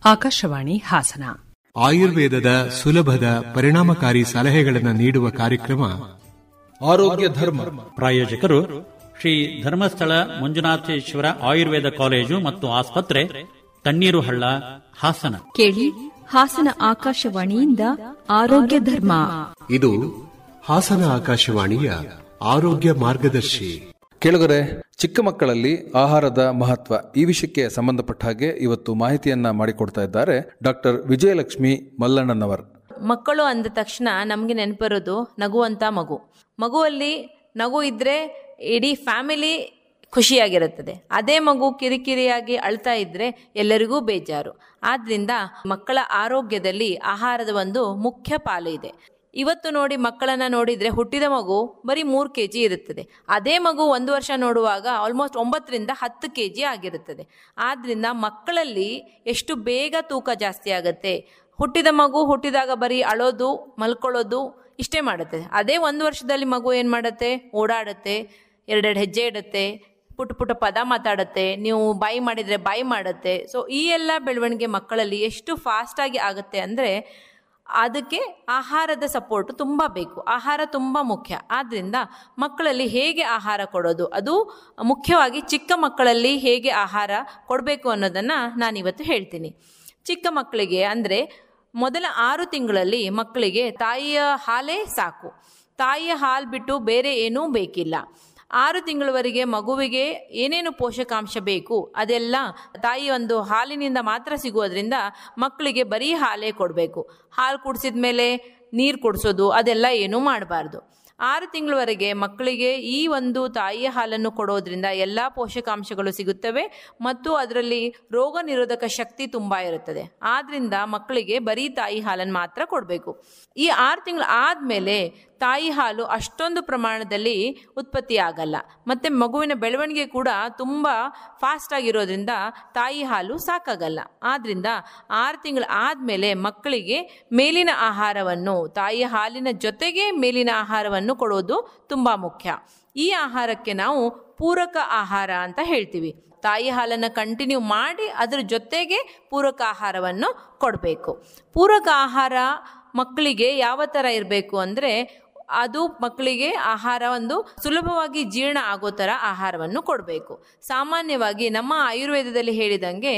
ಆಕಾಶವಾಣಿ ಹಾಸನ. ಆಯುರ್ವೇದದ ಸುಲಭದ ಪರಿಣಾಮಕಾರಿ ಸಲಹೆಗಳನ್ನು ನೀಡುವ ಕಾರ್ಯಕ್ರಮ ಆರೋಗ್ಯ ಧರ್ಮ. ಪ್ರಾಯೋಜಕರು ಶ್ರೀ ಧರ್ಮಸ್ಥಳ ಮಂಜುನಾಥೇಶ್ವರ ಆಯುರ್ವೇದ ಕಾಲೇಜು ಮತ್ತು ಆಸ್ಪತ್ರೆ, ತಣ್ಣೀರು ಹಳ್ಳ, ಹಾಸನ. ಕೇಳಿ ಹಾಸನ ಆಕಾಶವಾಣಿಯಿಂದ ಆರೋಗ್ಯ ಧರ್ಮ. ಇದು ಹಾಸನ ಆಕಾಶವಾಣಿಯ ಆರೋಗ್ಯ ಮಾರ್ಗದರ್ಶಿ. ಕೇಳುಗರೆ, ಚಿಕ್ಕ ಮಕ್ಕಳಲ್ಲಿ ಆಹಾರದ ಮಹತ್ವ ಈ ವಿಷಯಕ್ಕೆ ಸಂಬಂಧಪಟ್ಟ ಹಾಗೆ ಇವತ್ತು ಮಾಹಿತಿಯನ್ನ ಮಾಡಿಕೊಡ್ತಾ ಇದ್ದಾರೆ ಡಾಕ್ಟರ್ ವಿಜಯಲಕ್ಷ್ಮಿ ಮಲ್ಲಣ್ಣನವರ್. ಮಕ್ಕಳು ಅಂದ ತಕ್ಷಣ ನಮಗೆ ನೆನಪಿರೋದು ನಗುವಂತ ಮಗು. ಮಗುವಲ್ಲಿ ನಗು ಇದ್ರೆ ಇಡೀ ಫ್ಯಾಮಿಲಿ ಖುಷಿಯಾಗಿರುತ್ತದೆ. ಅದೇ ಮಗು ಕಿರಿಕಿರಿಯಾಗಿ ಅಳ್ತಾ ಇದ್ರೆ ಎಲ್ಲರಿಗೂ ಬೇಜಾರು. ಆದ್ರಿಂದ ಮಕ್ಕಳ ಆರೋಗ್ಯದಲ್ಲಿ ಆಹಾರದ ಒಂದು ಮುಖ್ಯ ಪಾಲು ಇದೆ. ಇವತ್ತು ನೋಡಿ ಮಕ್ಕಳನ್ನ ನೋಡಿದ್ರೆ ಹುಟ್ಟಿದ ಮಗು ಬರೀ 3 kg ಇರುತ್ತದೆ. ಅದೇ ಮಗು 1 ವರ್ಷ ನೋಡುವಾಗ ಆಲ್ಮೋಸ್ಟ್ 9 ರಿಂದ 10 kg ಆಗಿರುತ್ತದೆ. ಆದ್ರಿಂದ ಮಕ್ಕಳಲ್ಲಿ ಎಷ್ಟು ಬೇಗ ತೂಕ ಜಾಸ್ತಿ ಆಗುತ್ತೆ. ಹುಟ್ಟಿದ ಮಗು ಹುಟ್ಟಿದಾಗ ಬರೀ ಅಳೋದು, ಮಲ್ಕೊಳ್ಳೋದು ಇಷ್ಟೇ ಮಾಡುತ್ತೆ. ಅದೇ 1 ವರ್ಷದಲ್ಲಿ ಮಗು ಏನ್ ಮಾಡುತ್ತೆ? ಓಡಾಡುತ್ತೆ, 2 ಹೆಜ್ಜೆ ಇಡುತ್ತೆ, ಪುಟ್ಟ ಪುಟ್ಟ ಪದ ಮಾತಾಡುತ್ತೆ, ನೀವು ಬಾಯಿ ಮಾಡಿದ್ರೆ ಬಾಯಿ ಮಾಡುತ್ತೆ. ಸೊ ಈ ಎಲ್ಲ ಬೆಳವಣಿಗೆ ಮಕ್ಕಳಲ್ಲಿ ಎಷ್ಟು ಫಾಸ್ಟಾಗಿ ಆಗುತ್ತೆ ಅಂದರೆ ಅದಕ್ಕೆ ಆಹಾರದ ಸಪೋರ್ಟ್ ತುಂಬ ಬೇಕು. ಆಹಾರ ತುಂಬ ಮುಖ್ಯ. ಆದ್ದರಿಂದ ಮಕ್ಕಳಲ್ಲಿ ಹೇಗೆ ಆಹಾರ ಕೊಡೋದು, ಅದು ಮುಖ್ಯವಾಗಿ ಚಿಕ್ಕ ಮಕ್ಕಳಲ್ಲಿ ಹೇಗೆ ಆಹಾರ ಕೊಡಬೇಕು ಅನ್ನೋದನ್ನು ನಾನಿವತ್ತು ಹೇಳ್ತೀನಿ. ಚಿಕ್ಕ ಮಕ್ಕಳಿಗೆ ಅಂದರೆ ಮೊದಲ 6 ತಿಂಗಳಲ್ಲಿ ಮಕ್ಕಳಿಗೆ ತಾಯಿಯ ಹಾಲೇ ಸಾಕು. ತಾಯಿಯ ಹಾಲು ಬಿಟ್ಟು ಬೇರೆ ಏನೂ ಬೇಕಿಲ್ಲ. 6 ತಿಂಗಳವರೆಗೆ ಮಗುವಿಗೆ ಏನೇನು ಪೋಷಕಾಂಶ ಬೇಕು ಅದೆಲ್ಲ ತಾಯಿ ಒಂದು ಹಾಲಿನಿಂದ ಮಾತ್ರ ಸಿಗುವುದರಿಂದ ಮಕ್ಕಳಿಗೆ ಬರೀ ಹಾಲೇ ಕೊಡಬೇಕು. ಹಾಲು ಕುಡಿಸಿದ ಮೇಲೆ ನೀರು ಕುಡಿಸೋದು ಅದೆಲ್ಲ ಏನೂ ಮಾಡಬಾರ್ದು. 6 ತಿಂಗಳವರೆಗೆ ಮಕ್ಕಳಿಗೆ ಈ ಒಂದು ತಾಯಿಯ ಹಾಲನ್ನು ಕೊಡೋದ್ರಿಂದ ಎಲ್ಲ ಪೋಷಕಾಂಶಗಳು ಸಿಗುತ್ತವೆ ಮತ್ತು ಅದರಲ್ಲಿ ರೋಗ ನಿರೋಧಕ ಶಕ್ತಿ ತುಂಬ ಇರುತ್ತದೆ. ಆದ್ರಿಂದ ಮಕ್ಕಳಿಗೆ ಬರೀ ತಾಯಿ ಹಾಲನ್ನು ಮಾತ್ರ ಕೊಡಬೇಕು. ಈ 6 ತಿಂಗಳು ಆದಮೇಲೆ ತಾಯಿ ಹಾಲು ಅಷ್ಟೊಂದು ಪ್ರಮಾಣದಲ್ಲಿ ಉತ್ಪತ್ತಿ ಆಗಲ್ಲ ಮತ್ತು ಮಗುವಿನ ಬೆಳವಣಿಗೆ ಕೂಡ ತುಂಬ ಫಾಸ್ಟ್ ಆಗಿರೋದ್ರಿಂದ ತಾಯಿ ಹಾಲು ಸಾಕಾಗಲ್ಲ. ಆದ್ರಿಂದ 6 ತಿಂಗಳು ಆದಮೇಲೆ ಮಕ್ಕಳಿಗೆ ಮೇಲಿನ ಆಹಾರವನ್ನು, ತಾಯಿ ಹಾಲಿನ ಜೊತೆಗೆ ಮೇಲಿನ ಆಹಾರವನ್ನು ಕೊಡೋದು ತುಂಬ ಮುಖ್ಯ. ಈ ಆಹಾರಕ್ಕೆ ನಾವು ಪೂರಕ ಆಹಾರ ಅಂತ ಹೇಳ್ತೀವಿ. ತಾಯಿ ಹಾಲನ್ನು ಕಂಟಿನ್ಯೂ ಮಾಡಿ ಅದರ ಜೊತೆಗೆ ಪೂರಕ ಆಹಾರವನ್ನು ಕೊಡಬೇಕು. ಪೂರಕ ಆಹಾರ ಮಕ್ಕಳಿಗೆ ಯಾವ ಥರ ಇರಬೇಕು ಅಂದರೆ ಅದು ಮಕ್ಕಳಿಗೆ ಆಹಾರ ಒಂದು ಸುಲಭವಾಗಿ ಜೀರ್ಣ ಆಗೋ ಥರ ಆಹಾರವನ್ನು ಕೊಡಬೇಕು. ಸಾಮಾನ್ಯವಾಗಿ ನಮ್ಮ ಆಯುರ್ವೇದದಲ್ಲಿ ಹೇಳಿದಂಗೆ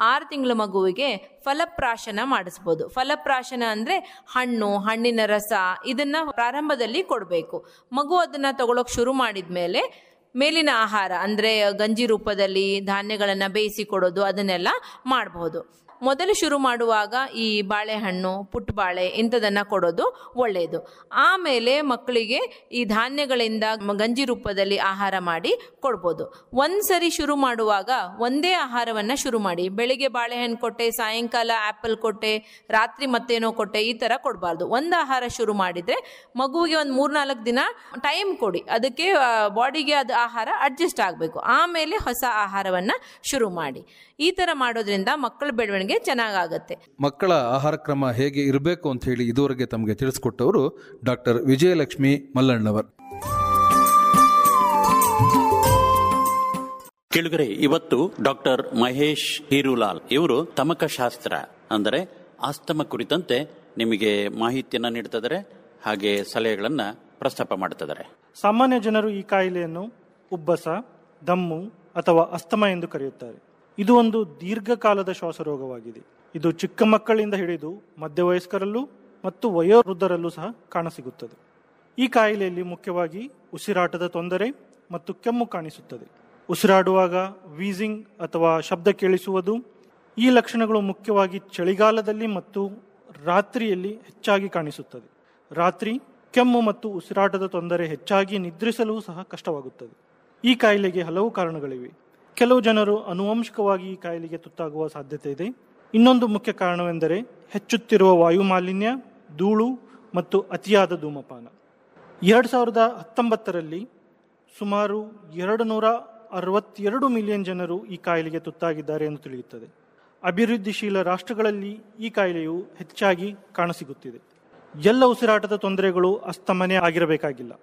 6 ತಿಂಗಳ ಮಗುವಿಗೆ ಫಲಪ್ರಾಶನ ಮಾಡಿಸ್ಬೋದು. ಫಲಪ್ರಾಶನ ಅಂದರೆ ಹಣ್ಣು, ಹಣ್ಣಿನ ರಸ ಇದನ್ನು ಪ್ರಾರಂಭದಲ್ಲಿ ಕೊಡಬೇಕು. ಮಗು ಅದನ್ನು ತಗೊಳ್ಳೋಕೆ ಶುರು ಮಾಡಿದ ಮೇಲೆ ಮೇಲಿನ ಆಹಾರ ಅಂದರೆ ಗಂಜಿ ರೂಪದಲ್ಲಿ ಧಾನ್ಯಗಳನ್ನು ಬೇಯಿಸಿ ಕೊಡೋದು ಅದನ್ನೆಲ್ಲ ಮಾಡಬಹುದು. ಮೊದಲು ಶುರು ಮಾಡುವಾಗ ಈ ಬಾಳೆಹಣ್ಣು, ಪುಟ್ಟಬಾಳೆ ಇಂಥದನ್ನು ಕೊಡೋದು ಒಳ್ಳೆಯದು. ಆಮೇಲೆ ಮಕ್ಕಳಿಗೆ ಈ ಧಾನ್ಯಗಳಿಂದ ಗಂಜಿ ರೂಪದಲ್ಲಿ ಆಹಾರ ಮಾಡಿ ಕೊಡ್ಬೋದು. ಒಂದ್ಸರಿ ಶುರು ಮಾಡುವಾಗ ಒಂದೇ ಆಹಾರವನ್ನು ಶುರು ಮಾಡಿ. ಬೆಳಿಗ್ಗೆ ಬಾಳೆಹಣ್ಣು ಕೊಟ್ಟೆ, ಸಾಯಂಕಾಲ ಆ್ಯಪಲ್ ಕೊಟ್ಟೆ, ರಾತ್ರಿ ಮತ್ತೇನೋ ಕೊಟ್ಟೆ, ಈ ಥರ ಕೊಡಬಾರ್ದು. ಒಂದು ಆಹಾರ ಶುರು ಮಾಡಿದರೆ ಮಗುವಿಗೆ ಒಂದು 3-4 ದಿನ ಟೈಮ್ ಕೊಡಿ. ಅದಕ್ಕೆ ಬಾಡಿಗೆ ಅದು ಆಹಾರ ಅಡ್ಜಸ್ಟ್ ಆಗಬೇಕು. ಆಮೇಲೆ ಹೊಸ ಆಹಾರವನ್ನು ಶುರು ಮಾಡಿ. ಈ ಥರ ಮಾಡೋದ್ರಿಂದ ಮಕ್ಕಳ ಬೆಳವಣಿಗೆ ಚೆನ್ನಾಗಾಗತ್ತೆ. ಮಕ್ಕಳ ಆಹಾರ ಕ್ರಮ ಹೇಗೆ ಇರಬೇಕು ಅಂತ ಹೇಳಿ ಇದುವರೆಗೆ ತಮಗೆ ತಿಳಿಸ್ಕೊಟ್ಟವರು ಡಾಕ್ಟರ್ ವಿಜಯಲಕ್ಷ್ಮಿ ಮಲ್ಲಣ್ಣವರ್. ಕೇಳುಗರೆ, ಇವತ್ತು ಡಾಕ್ಟರ್ ಮಹೇಶ್ ಹೀರುಲಾಲ್ ಇವರು ತಮಕಶಾಸ್ತ್ರ ಅಂದರೆ ಆಸ್ತಮ ಕುರಿತಂತೆ ನಿಮಗೆ ಮಾಹಿತಿಯನ್ನು ನೀಡ್ತಿದ್ದಾರೆ, ಹಾಗೆ ಸಲಹೆಗಳನ್ನ ಪ್ರಸ್ತಾಪ ಮಾಡ್ತಿದ್ದಾರೆ. ಸಾಮಾನ್ಯ ಜನರು ಈ ಕಾಯಿಲೆಯನ್ನು ಉಬ್ಬಸ, ದಮ್ಮು ಅಥವಾ ಅಸ್ತಮ ಎಂದು ಕರೆಯುತ್ತಾರೆ. ಇದು ಒಂದು ದೀರ್ಘಕಾಲದ ಶ್ವಾಸರೋಗವಾಗಿದೆ. ಇದು ಚಿಕ್ಕ ಮಕ್ಕಳಿಂದ ಹಿಡಿದು ಮಧ್ಯವಯಸ್ಕರಲ್ಲೂ ಮತ್ತು ವಯೋವೃದ್ಧರಲ್ಲೂ ಸಹ ಕಾಣಸಿಗುತ್ತದೆ. ಈ ಕಾಯಿಲೆಯಲ್ಲಿ ಮುಖ್ಯವಾಗಿ ಉಸಿರಾಟದ ತೊಂದರೆ ಮತ್ತು ಕೆಮ್ಮು ಕಾಣಿಸುತ್ತದೆ. ಉಸಿರಾಡುವಾಗ ವೀಸಿಂಗ್ ಅಥವಾ ಶಬ್ದ ಕೇಳಿಸುವುದು. ಈ ಲಕ್ಷಣಗಳು ಮುಖ್ಯವಾಗಿ ಚಳಿಗಾಲದಲ್ಲಿ ಮತ್ತು ರಾತ್ರಿಯಲ್ಲಿ ಹೆಚ್ಚಾಗಿ ಕಾಣಿಸುತ್ತದೆ. ರಾತ್ರಿ ಕೆಮ್ಮು ಮತ್ತು ಉಸಿರಾಟದ ತೊಂದರೆ ಹೆಚ್ಚಾಗಿ ನಿದ್ರಿಸಲು ಸಹ ಕಷ್ಟವಾಗುತ್ತದೆ. ಈ ಕಾಯಿಲೆಗೆ ಹಲವು ಕಾರಣಗಳಿವೆ. ಕೆಲವು ಜನರು ಆನುವಂಶಿಕವಾಗಿ ಈ ಕಾಯಿಲೆಗೆ ತುತ್ತಾಗುವ ಸಾಧ್ಯತೆ ಇದೆ. ಇನ್ನೊಂದು ಮುಖ್ಯ ಕಾರಣವೆಂದರೆ ಹೆಚ್ಚುತ್ತಿರುವ ವಾಯು ಮಾಲಿನ್ಯ, ಧೂಳು ಮತ್ತು ಅತಿಯಾದ ಧೂಮಪಾನ. 2019ರಲ್ಲಿ ಸುಮಾರು 262 ಮಿಲಿಯನ್ ಜನರು ಈ ಕಾಯಿಲೆಗೆ ತುತ್ತಾಗಿದ್ದಾರೆ ಎಂದು ತಿಳಿಯುತ್ತದೆ. ಅಭಿವೃದ್ಧಿಶೀಲ ರಾಷ್ಟ್ರಗಳಲ್ಲಿ ಈ ಕಾಯಿಲೆಯು ಹೆಚ್ಚಾಗಿ ಕಾಣಸಿಗುತ್ತಿದೆ. ಎಲ್ಲ ಉಸಿರಾಟದ ತೊಂದರೆಗಳು ಅಸ್ತಮನೆ ಆಗಿರಬೇಕಾಗಿಲ್ಲ.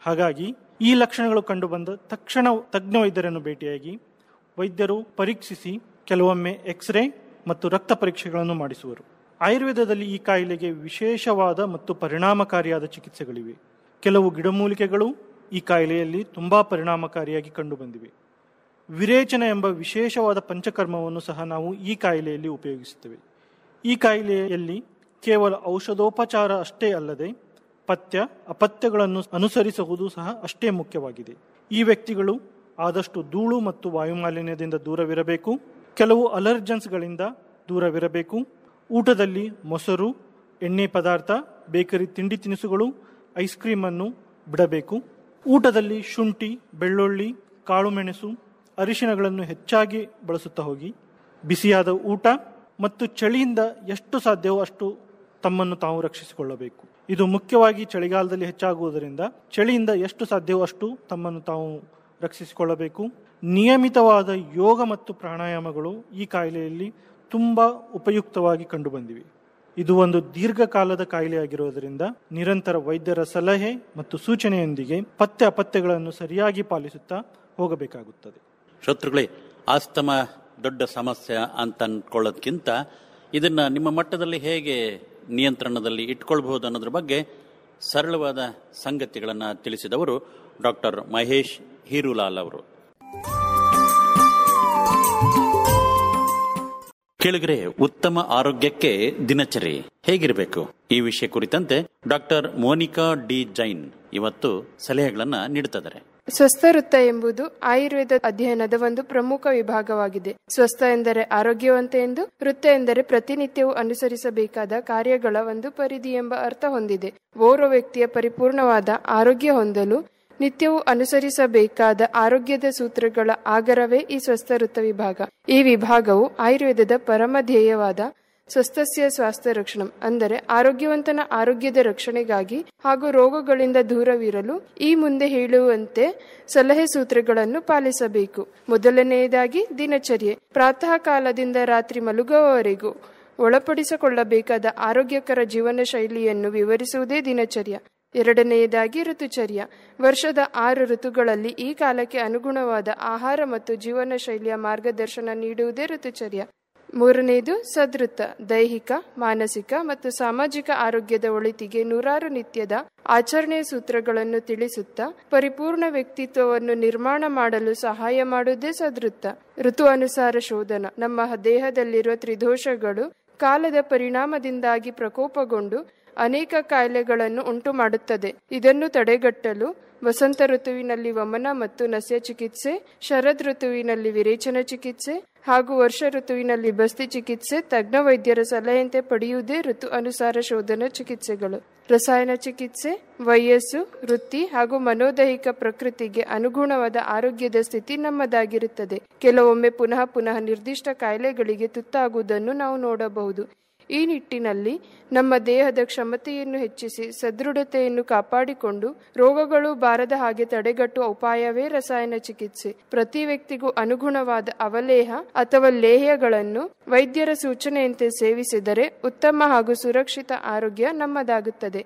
ಹಾಗಾಗಿ ಈ ಲಕ್ಷಣಗಳು ಕಂಡುಬಂದ ತಕ್ಷಣ ತಜ್ಞ ವೈದ್ಯರನ್ನು ಭೇಟಿಯಾಗಿ ವೈದ್ಯರು ಪರೀಕ್ಷಿಸಿ ಕೆಲವೊಮ್ಮೆ ಎಕ್ಸ್ರೇ ಮತ್ತು ರಕ್ತ ಪರೀಕ್ಷೆಗಳನ್ನು ಮಾಡಿಸುವರು. ಆಯುರ್ವೇದದಲ್ಲಿ ಈ ಕಾಯಿಲೆಗೆ ವಿಶೇಷವಾದ ಮತ್ತು ಪರಿಣಾಮಕಾರಿಯಾದ ಚಿಕಿತ್ಸೆಗಳಿವೆ. ಕೆಲವು ಗಿಡಮೂಲಿಕೆಗಳು ಈ ಕಾಯಿಲೆಯಲ್ಲಿ ತುಂಬಾ ಪರಿಣಾಮಕಾರಿಯಾಗಿ ಕಂಡುಬಂದಿವೆ. ವಿರೇಚನ ಎಂಬ ವಿಶೇಷವಾದ ಪಂಚಕರ್ಮವನ್ನು ಸಹ ನಾವು ಈ ಕಾಯಿಲೆಯಲ್ಲಿ ಉಪಯೋಗಿಸುತ್ತೇವೆ. ಈ ಕಾಯಿಲೆಯಲ್ಲಿ ಕೇವಲ ಔಷಧೋಪಚಾರ ಅಷ್ಟೇ ಅಲ್ಲದೆ ಪಥ್ಯ ಅಪಥ್ಯಗಳನ್ನು ಅನುಸರಿಸುವುದು ಸಹ ಅಷ್ಟೇ ಮುಖ್ಯವಾಗಿದೆ. ಈ ವ್ಯಕ್ತಿಗಳು ಆದಷ್ಟು ಧೂಳು ಮತ್ತು ವಾಯುಮಾಲಿನ್ಯದಿಂದ ದೂರವಿರಬೇಕು. ಕೆಲವು ಅಲರ್ಜನ್ಸ್ಗಳಿಂದ ದೂರವಿರಬೇಕು. ಊಟದಲ್ಲಿ ಮೊಸರು, ಎಣ್ಣೆ ಪದಾರ್ಥ, ಬೇಕರಿ ತಿಂಡಿ ತಿನಿಸುಗಳು, ಐಸ್ ಕ್ರೀಮನ್ನು ಬಿಡಬೇಕು. ಊಟದಲ್ಲಿ ಶುಂಠಿ, ಬೆಳ್ಳುಳ್ಳಿ, ಕಾಳುಮೆಣಸು, ಅರಿಶಿಣಗಳನ್ನು ಹೆಚ್ಚಾಗಿ ಬಳಸುತ್ತಾ ಹೋಗಿ. ಬಿಸಿಯಾದ ಊಟ ಮತ್ತು ಚಳಿಯಿಂದ ಎಷ್ಟು ಸಾಧ್ಯವೋ ಅಷ್ಟು ತಮ್ಮನ್ನು ತಾವು ರಕ್ಷಿಸಿಕೊಳ್ಳಬೇಕು. ಇದು ಮುಖ್ಯವಾಗಿ ಚಳಿಗಾಲದಲ್ಲಿ ಹೆಚ್ಚಾಗುವುದರಿಂದ ಚಳಿಯಿಂದ ಎಷ್ಟು ಸಾಧ್ಯವೋ ಅಷ್ಟು ತಮ್ಮನ್ನು ತಾವು ರಕ್ಷಿಸಿಕೊಳ್ಳಬೇಕು. ನಿಯಮಿತವಾದ ಯೋಗ ಮತ್ತು ಪ್ರಾಣಾಯಾಮಗಳು ಈ ಕಾಯಿಲೆಯಲ್ಲಿ ತುಂಬಾ ಉಪಯುಕ್ತವಾಗಿ ಕಂಡುಬಂದಿವೆ. ಇದು ಒಂದು ದೀರ್ಘಕಾಲದ ಕಾಯಿಲೆಯಾಗಿರುವುದರಿಂದ ನಿರಂತರ ವೈದ್ಯರ ಸಲಹೆ ಮತ್ತು ಸೂಚನೆಯೊಂದಿಗೆ ಪಥ್ಯ ಅಪಥ್ಯಗಳನ್ನು ಸರಿಯಾಗಿ ಪಾಲಿಸುತ್ತಾ ಹೋಗಬೇಕಾಗುತ್ತದೆ. ಶ್ರೋತೃಗಳೇ, ಆಸ್ತಮಾ ದೊಡ್ಡ ಸಮಸ್ಯೆ ಅಂತ ಅನ್ಕೊಳ್ಳೋದಕ್ಕಿಂತ ಇದನ್ನ ನಿಮ್ಮ ಮಟ್ಟದಲ್ಲಿ ಹೇಗೆ ನಿಯಂತ್ರಣದಲ್ಲಿ ಇಟ್ಕೊಳ್ಬಹುದು ಅನ್ನೋದ್ರ ಬಗ್ಗೆ ಸರಳವಾದ ಸಂಗತಿಗಳನ್ನು ತಿಳಿಸಿದವರು ಡಾಕ್ಟರ್ ಮಹೇಶ್ ಹೀರುಲಾಲ್ ಅವರು. ಕೇಳಿದ್ರೆ ಉತ್ತಮ ಆರೋಗ್ಯಕ್ಕೆ ದಿನಚರಿ ಹೇಗಿರಬೇಕು ಈ ವಿಷಯ ಕುರಿತಂತೆ ಡಾಕ್ಟರ್ ಮೋನಿಕಾ ಡಿ ಜೈನ್ ಇವತ್ತು ಸಲಹೆಗಳನ್ನ ನೀಡುತ್ತಿದ್ದಾರೆ. ಸ್ವಸ್ಥ ವೃತ್ತ ಎಂಬುದು ಆಯುರ್ವೇದ ಅಧ್ಯಯನದ ಒಂದು ಪ್ರಮುಖ ವಿಭಾಗವಾಗಿದೆ. ಸ್ವಸ್ಥ ಎಂದರೆ ಆರೋಗ್ಯವಂತ ಎಂದು, ವೃತ್ತ ಎಂದರೆ ಪ್ರತಿನಿತ್ಯವೂ ಅನುಸರಿಸಬೇಕಾದ ಕಾರ್ಯಗಳ ಒಂದು ಪರಿಧಿ ಎಂಬ ಅರ್ಥ ಹೊಂದಿದೆ. ಓರ್ವ ವ್ಯಕ್ತಿಯ ಪರಿಪೂರ್ಣವಾದ ಆರೋಗ್ಯ ಹೊಂದಲು ನಿತ್ಯವೂ ಅನುಸರಿಸಬೇಕಾದ ಆರೋಗ್ಯದ ಸೂತ್ರಗಳ ಆಗರವೇ ಈ ಸ್ವಸ್ಥ ವೃತ್ತ ವಿಭಾಗ. ಈ ವಿಭಾಗವು ಆಯುರ್ವೇದದ ಪರಮ ಧ್ಯೇಯವಾದ ಸ್ವಸ್ಥಸ್ಯ ಸ್ವಾಸ್ಥ್ಯ ರಕ್ಷಣಂ ಅಂದರೆ ಆರೋಗ್ಯವಂತನ ಆರೋಗ್ಯದ ರಕ್ಷಣೆಗಾಗಿ ಹಾಗೂ ರೋಗಗಳಿಂದ ದೂರವಿರಲು ಈ ಮುಂದೆ ಹೇಳುವಂತೆ ಸಲಹೆ ಸೂತ್ರಗಳನ್ನು ಪಾಲಿಸಬೇಕು. ಮೊದಲನೆಯದಾಗಿ ದಿನಚರ್ಯೆ. ಪ್ರಾತಃ ಕಾಲದಿಂದ ರಾತ್ರಿ ಮಲಗುವವರೆಗೂ ಒಳಪಡಿಸಿಕೊಳ್ಳಬೇಕಾದ ಆರೋಗ್ಯಕರ ಜೀವನ ಶೈಲಿಯನ್ನು ವಿವರಿಸುವುದೇ ದಿನಚರ್ಯ. ಎರಡನೆಯದಾಗಿ ಋತುಚರ್ಯ. ವರ್ಷದ 6 ಋತುಗಳಲ್ಲಿ ಈ ಕಾಲಕ್ಕೆ ಅನುಗುಣವಾದ ಆಹಾರ ಮತ್ತು ಜೀವನ ಶೈಲಿಯ ಮಾರ್ಗದರ್ಶನ ನೀಡುವುದೇ ಋತುಚರ್ಯ. ಮೂರನೆಯದು ಸದೃತ್ತ. ದೈಹಿಕ, ಮಾನಸಿಕ ಮತ್ತು ಸಾಮಾಜಿಕ ಆರೋಗ್ಯದ ಒಳಿತಿಗೆ 100 ನಿತ್ಯದ ಆಚರಣೆಯ ಸೂತ್ರಗಳನ್ನು ತಿಳಿಸುತ್ತಾ ಪರಿಪೂರ್ಣ ವ್ಯಕ್ತಿತ್ವವನ್ನು ನಿರ್ಮಾಣ ಮಾಡಲು ಸಹಾಯ ಮಾಡುವುದೇ ಸದೃತ್ತ. ಋತು ಅನುಸಾರ ಶೋಧನ. ನಮ್ಮ ದೇಹದಲ್ಲಿರುವ ತ್ರಿದೋಷಗಳು ಕಾಲದ ಪರಿಣಾಮದಿಂದಾಗಿ ಪ್ರಕೋಪಗೊಂಡು ಅನೇಕ ಕಾಯಿಲೆಗಳನ್ನು ಉಂಟು ಮಾಡುತ್ತದೆ. ಇದನ್ನು ತಡೆಗಟ್ಟಲು ವಸಂತ ಋತುವಿನಲ್ಲಿ ವಮನ ಮತ್ತು ನಸ್ಯ ಚಿಕಿತ್ಸೆ, ಶರದ್ ಋತುವಿನಲ್ಲಿ ವಿರೇಚನ ಚಿಕಿತ್ಸೆ ಹಾಗೂ ವರ್ಷ ಋತುವಿನಲ್ಲಿ ಬಸ್ತಿ ಚಿಕಿತ್ಸೆ ತಜ್ಞ ವೈದ್ಯರ ಸಲಹೆಯಂತೆ ಪಡೆಯುವುದೇ ಋತು ಅನುಸಾರ ಶೋಧನ ಚಿಕಿತ್ಸೆಗಳು. ರಸಾಯನ ಚಿಕಿತ್ಸೆ ವಯಸ್ಸು, ವೃತ್ತಿ ಹಾಗೂ ಮನೋದೈಹಿಕ ಪ್ರಕೃತಿಗೆ ಅನುಗುಣವಾದ ಆರೋಗ್ಯದ ಸ್ಥಿತಿ ನಮ್ಮದಾಗಿರುತ್ತದೆ. ಕೆಲವೊಮ್ಮೆ ಪುನಃ ನಿರ್ದಿಷ್ಟ ಕಾಯಿಲೆಗಳಿಗೆ ತುತ್ತಾಗುವುದನ್ನು ನಾವು ನೋಡಬಹುದು. ಈ ನಿಟ್ಟಿನಲ್ಲಿ ನಮ್ಮ ದೇಹದ ಕ್ಷಮತೆಯನ್ನು ಹೆಚ್ಚಿಸಿ ಸದೃಢತೆಯನ್ನು ಕಾಪಾಡಿಕೊಂಡು ರೋಗಗಳು ಬಾರದ ಹಾಗೆ ತಡೆಗಟ್ಟುವ ಉಪಾಯವೇ ರಸಾಯನ ಚಿಕಿತ್ಸೆ. ಪ್ರತಿ ವ್ಯಕ್ತಿಗೂ ಅನುಗುಣವಾದ ಅವಲೇಹ ಅಥವಾ ಲೇಹ್ಯಗಳನ್ನು ವೈದ್ಯರ ಸೂಚನೆಯಂತೆ ಸೇವಿಸಿದರೆ ಉತ್ತಮ ಹಾಗೂ ಸುರಕ್ಷಿತ ಆರೋಗ್ಯ ನಮ್ಮದಾಗುತ್ತದೆ.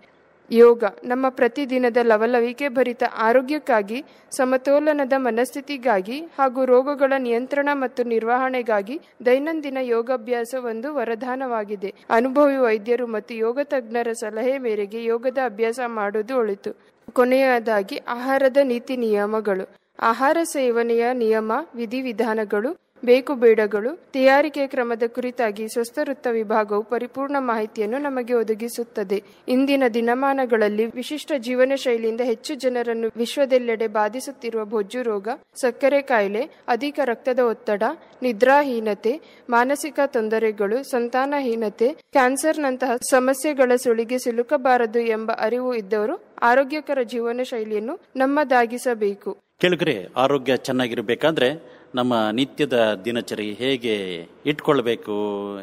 ಯೋಗ ನಮ್ಮ ಪ್ರತಿದಿನದ ಲವಲವಿಕೆ ಭರಿತ ಆರೋಗ್ಯಕ್ಕಾಗಿ, ಸಮತೋಲನದ ಮನಸ್ಥಿತಿಗಾಗಿ ಹಾಗೂ ರೋಗಗಳ ನಿಯಂತ್ರಣ ಮತ್ತು ನಿರ್ವಹಣೆಗಾಗಿ ದೈನಂದಿನ ಯೋಗಾಭ್ಯಾಸ ಒಂದು ವರದಾನವಾಗಿದೆ. ಅನುಭವಿ ವೈದ್ಯರು ಮತ್ತು ಯೋಗ ತಜ್ಞರ ಸಲಹೆ ಮೇರೆಗೆ ಯೋಗದ ಅಭ್ಯಾಸ ಮಾಡುವುದು ಒಳಿತು. ಕೊನೆಯದಾಗಿ ಆಹಾರದ ನೀತಿ ನಿಯಮಗಳು. ಆಹಾರ ಸೇವನೆಯ ನಿಯಮ, ವಿಧಿವಿಧಾನಗಳು, ಬೇಕು ಬೇಡಗಳು, ತಯಾರಿಕೆ ಕ್ರಮದ ಕುರಿತಾಗಿ ಸ್ವಸ್ಥ ವೃತ್ತ ವಿಭಾಗವು ಪರಿಪೂರ್ಣ ಮಾಹಿತಿಯನ್ನು ನಮಗೆ ಒದಗಿಸುತ್ತದೆ. ಇಂದಿನ ದಿನಮಾನಗಳಲ್ಲಿ ವಿಶಿಷ್ಟ ಜೀವನ ಶೈಲಿಯಿಂದ ಹೆಚ್ಚು ಜನರನ್ನು ವಿಶ್ವದೆಲ್ಲೆಡೆ ಬಾಧಿಸುತ್ತಿರುವ ಬೊಜ್ಜು ರೋಗ, ಸಕ್ಕರೆ ಕಾಯಿಲೆ, ಅಧಿಕ ರಕ್ತದ ಒತ್ತಡ, ನಿದ್ರಾಹೀನತೆ, ಮಾನಸಿಕ ತೊಂದರೆಗಳು, ಸಂತಾನಹೀನತೆ, ಕ್ಯಾನ್ಸರ್ನಂತಹ ಸಮಸ್ಯೆಗಳ ಸುಳಿಗೆ ಸಿಲುಕಬಾರದು ಎಂಬ ಅರಿವು ಇದ್ದವರು ಆರೋಗ್ಯಕರ ಜೀವನ ಶೈಲಿಯನ್ನು ನಮ್ಮದಾಗಿಸಬೇಕು. ಕೆಳಗರೆ ಆರೋಗ್ಯ ಚೆನ್ನಾಗಿರಬೇಕಾದ್ರೆ ನಮ್ಮ ನಿತ್ಯದ ದಿನಚರಿ ಹೇಗೆ ಇಟ್ಕೊಳ್ಬೇಕು,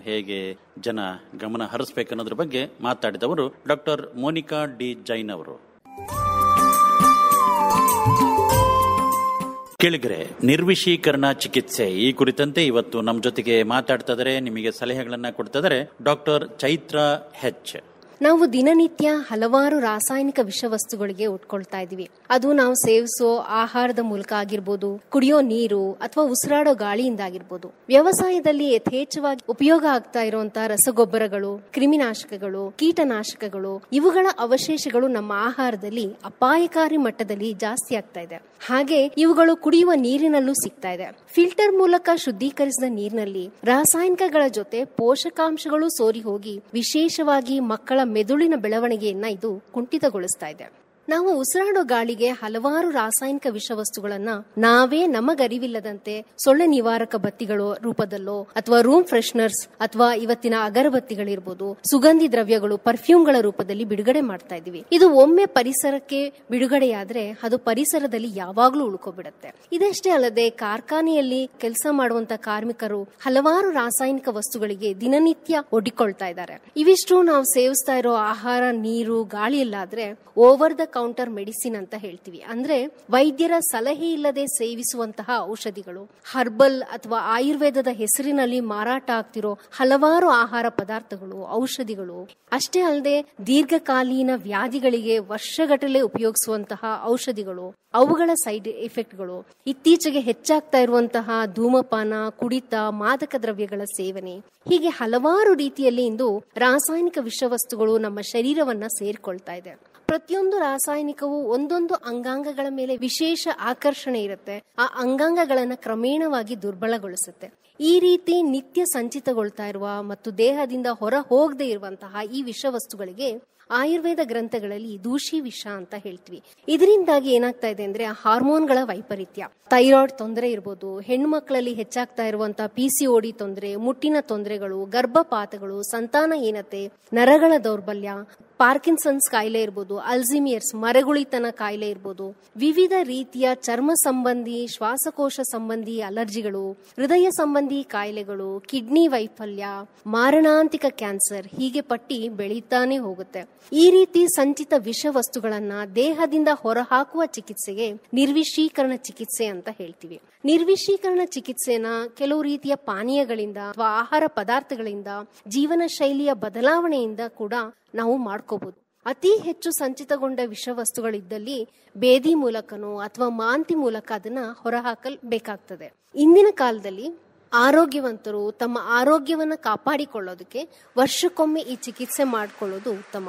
ಹೇಗೆ ಜನ ಗಮನ ಹರಿಸಬೇಕು ಅನ್ನೋದ್ರ ಬಗ್ಗೆ ಮಾತಾಡಿದವರು ಡಾಕ್ಟರ್ ಮೋನಿಕಾ ಡಿ ಜೈನ್ ಅವರು. ಕೆಳಗರೆ ನಿರ್ವಿಷೀಕರಣ ಚಿಕಿತ್ಸೆ ಈ ಕುರಿತಂತೆ ಇವತ್ತು ನಮ್ಮ ಜೊತೆಗೆ ಮಾತಾಡ್ತಿದ್ದಾರೆ, ನಿಮಗೆ ಸಲಹೆಗಳನ್ನ ಕೊಡ್ತಿದ್ದಾರೆ ಡಾಕ್ಟರ್ ಚೈತ್ರ ಹೆಚ್. ನಾವು ದಿನನಿತ್ಯ ಹಲವಾರು ರಾಸಾಯನಿಕ ವಿಷವಸ್ತುಗಳಿಗೆ ಉಟ್ಕೊಳ್ತಾ ಇದೀವಿ. ಅದು ನಾವು ಸೇವಿಸೋ ಆಹಾರದ ಮೂಲಕ ಆಗಿರ್ಬೋದು, ಕುಡಿಯೋ ನೀರು ಅಥವಾ ಉಸಿರಾಡೋ ಗಾಳಿಯಿಂದ ಆಗಿರ್ಬೋದು. ವ್ಯವಸಾಯದಲ್ಲಿ ಯಥೇಚ್ಛವಾಗಿ ಉಪಯೋಗ ಆಗ್ತಾ ಇರುವಂತಹ ರಸಗೊಬ್ಬರಗಳು, ಕ್ರಿಮಿನಾಶಕಗಳು, ಕೀಟನಾಶಕಗಳು, ಇವುಗಳ ಅವಶೇಷಗಳು ನಮ್ಮ ಆಹಾರದಲ್ಲಿ ಅಪಾಯಕಾರಿ ಮಟ್ಟದಲ್ಲಿ ಜಾಸ್ತಿ ಆಗ್ತಾ ಇದೆ. ಹಾಗೆ ಇವುಗಳು ಕುಡಿಯುವ ನೀರಿನಲ್ಲೂ ಸಿಗ್ತಾ ಇದೆ. ಫಿಲ್ಟರ್ ಮೂಲಕ ಶುದ್ಧೀಕರಿಸಿದ ನೀರಿನಲ್ಲಿ ರಾಸಾಯನಿಕಗಳ ಜೊತೆ ಪೋಷಕಾಂಶಗಳು ಸೋರಿ ಹೋಗಿ ವಿಶೇಷವಾಗಿ ಮಕ್ಕಳ ಮೆದುಳಿನ ಬೆಳವಣಿಗೆಯನ್ನ ಇದು ಕುಂಠಿತಗೊಳಿಸ್ತಾ ಇದೆ. ನಾವು ಉಸಿರಾಡೋ ಗಾಳಿಗೆ ಹಲವಾರು ರಾಸಾಯನಿಕ ವಿಷವಸ್ತುಗಳನ್ನ ನಾವೇ ನಮಗರಿವಿಲ್ಲದಂತೆ ಸೊಳ್ಳೆ ನಿವಾರಕ ಬತ್ತಿಗಳು ರೂಪದಲ್ಲೋ ಅಥವಾ ರೂಮ್ ಫ್ರೆಶ್ನರ್ಸ್ ಅಥವಾ ಇವತ್ತಿನ ಅಗರಬತ್ತಿಗಳಿರ್ಬೋದು, ಸುಗಂಧಿ ದ್ರವ್ಯಗಳು, ಪರ್ಫ್ಯೂಮ್ಗಳ ರೂಪದಲ್ಲಿ ಬಿಡುಗಡೆ ಮಾಡ್ತಾ ಇದೀವಿ. ಇದು ಒಮ್ಮೆ ಪರಿಸರಕ್ಕೆ ಬಿಡುಗಡೆಯಾದ್ರೆ ಅದು ಪರಿಸರದಲ್ಲಿ ಯಾವಾಗ್ಲೂ ಉಳ್ಕೊಬಿಡುತ್ತೆ. ಇದಷ್ಟೇ ಅಲ್ಲದೆ ಕಾರ್ಖಾನೆಯಲ್ಲಿ ಕೆಲಸ ಮಾಡುವಂತ ಕಾರ್ಮಿಕರು ಹಲವಾರು ರಾಸಾಯನಿಕ ವಸ್ತುಗಳಿಗೆ ದಿನನಿತ್ಯ ಒಡ್ಡಿಕೊಳ್ತಾ ಇದ್ದಾರೆ. ಇವಿಷ್ಟು ನಾವು ಸೇವಿಸ್ತಾ ಇರೋ ಆಹಾರ, ನೀರು, ಗಾಳಿ ಇಲ್ಲಾದ್ರೆ ಓವರ್ ದ ಕೌಂಟರ್ ಮೆಡಿಸಿನ್ ಅಂತ ಹೇಳ್ತೀವಿ. ಅಂದ್ರೆ ವೈದ್ಯರ ಸಲಹೆ ಇಲ್ಲದೆ ಸೇವಿಸುವಂತಹ ಔಷಧಿಗಳು, ಹರ್ಬಲ್ ಅಥವಾ ಆಯುರ್ವೇದದ ಹೆಸರಿನಲ್ಲಿ ಮಾರಾಟ ಆಗ್ತಿರೋ ಹಲವಾರು ಆಹಾರ ಪದಾರ್ಥಗಳು, ಔಷಧಿಗಳು. ಅಷ್ಟೇ ಅಲ್ಲದೆ ದೀರ್ಘಕಾಲೀನ ವ್ಯಾಧಿಗಳಿಗೆ ವರ್ಷಗಟ್ಟಲೆ ಉಪಯೋಗಿಸುವಂತಹ ಔಷಧಿಗಳು, ಅವುಗಳ ಸೈಡ್ ಎಫೆಕ್ಟ್ಗಳು, ಇತ್ತೀಚೆಗೆ ಹೆಚ್ಚಾಗ್ತಾ ಇರುವಂತಹ ಧೂಮಪಾನ, ಕುಡಿತ, ಮಾದಕ ದ್ರವ್ಯಗಳ ಸೇವನೆ, ಹೀಗೆ ಹಲವಾರು ರೀತಿಯಲ್ಲಿ ಇಂದು ರಾಸಾಯನಿಕ ವಿಷವಸ್ತುಗಳು ನಮ್ಮ ಶರೀರವನ್ನ ಸೇರ್ಕೊಳ್ತಾ ಇದೆ. ಪ್ರತಿಯೊಂದು ರಾಸಾಯನಿಕವು ಒಂದೊಂದು ಅಂಗಾಂಗಗಳ ಮೇಲೆ ವಿಶೇಷ ಆಕರ್ಷಣೆ ಇರುತ್ತೆ. ಆ ಅಂಗಾಂಗಗಳನ್ನ ಕ್ರಮೇಣವಾಗಿ ದುರ್ಬಲಗೊಳಿಸುತ್ತೆ. ಈ ರೀತಿ ನಿತ್ಯ ಸಂಚಿತಗೊಳ್ತಾ ಇರುವ ಮತ್ತು ದೇಹದಿಂದ ಹೊರ ಹೋಗದೆ ಇರುವಂತಹ ಈ ವಿಷವಸ್ತುಗಳಿಗೆ ಆಯುರ್ವೇದ ಗ್ರಂಥಗಳಲ್ಲಿ ದೂಷಿ ವಿಷ ಅಂತ ಹೇಳ್ತೀವಿ. ಇದರಿಂದಾಗಿ ಏನಾಗ್ತಾ ಇದೆ ಅಂದ್ರೆ ಹಾರ್ಮೋನ್ಗಳ ವೈಪರೀತ್ಯ, ಥೈರಾಯ್ಡ್ ತೊಂದರೆ ಇರ್ಬೋದು, ಹೆಣ್ಣು ಮಕ್ಕಳಲ್ಲಿ ಹೆಚ್ಚಾಗ್ತಾ ಇರುವಂತಹ PCOD ತೊಂದರೆ, ಮುಟ್ಟಿನ ತೊಂದರೆಗಳು, ಗರ್ಭಪಾತಗಳು, ಸಂತಾನಹೀನತೆ, ನರಗಳ ದೌರ್ಬಲ್ಯ, ಪಾರ್ಕಿನ್ಸನ್ಸ್ ಕಾಯಿಲೆ ಇರ್ಬೋದು, ಅಲ್ಝಿಮಿಯರ್ಸ್ ಮರೆಗುಳಿತನ ಕಾಯಿಲೆ ಇರ್ಬೋದು, ವಿವಿಧ ರೀತಿಯ ಚರ್ಮ ಸಂಬಂಧಿ, ಶ್ವಾಸಕೋಶ ಸಂಬಂಧಿ ಅಲರ್ಜಿಗಳು, ಹೃದಯ ಸಂಬಂಧಿ ಕಾಯಿಲೆಗಳು, ಕಿಡ್ನಿ ವೈಫಲ್ಯ, ಮಾರಣಾಂತಿಕ ಕ್ಯಾನ್ಸರ್, ಹೀಗೆ ಪಟ್ಟಿ ಬೆಳೀತಾನೆ ಹೋಗುತ್ತೆ. ಈ ರೀತಿ ಸಂಚಿತ ವಿಷವಸ್ತುಗಳನ್ನ ದೇಹದಿಂದ ಹೊರಹಾಕುವ ಚಿಕಿತ್ಸೆಗೆ ನಿರ್ವಿಷೀಕರಣ ಚಿಕಿತ್ಸೆ ಅಂತ ಹೇಳ್ತೀವಿ. ನಿರ್ವಿಷೀಕರಣ ಚಿಕಿತ್ಸೆನ ಕೆಲವು ರೀತಿಯ ಪಾನೀಯಗಳಿಂದ ಅಥವಾ ಆಹಾರ ಪದಾರ್ಥಗಳಿಂದ, ಜೀವನ ಶೈಲಿಯ ಬದಲಾವಣೆಯಿಂದ ಕೂಡ ನಾವು ಮಾಡ್ಕೋಬಹುದು. ಅತಿ ಹೆಚ್ಚು ಸಂಚಿತಗೊಂಡ ವಿಷವಸ್ತುಗಳಿದ್ದಲ್ಲಿ ಬೇದಿ ಮೂಲಕನೋ ಅಥವಾ ಮಾಂತಿ ಮೂಲಕ ಅದನ್ನ ಹೊರಹಾಕಬೇಕಾಗ್ತದೆ. ಇಂದಿನ ಕಾಲದಲ್ಲಿ ಆರೋಗ್ಯವಂತರು ತಮ್ಮ ಆರೋಗ್ಯವನ್ನ ಕಾಪಾಡಿಕೊಳ್ಳೋದಕ್ಕೆ ವರ್ಷಕ್ಕೊಮ್ಮೆ ಈ ಚಿಕಿತ್ಸೆ ಮಾಡಿಕೊಳ್ಳೋದು ಉತ್ತಮ.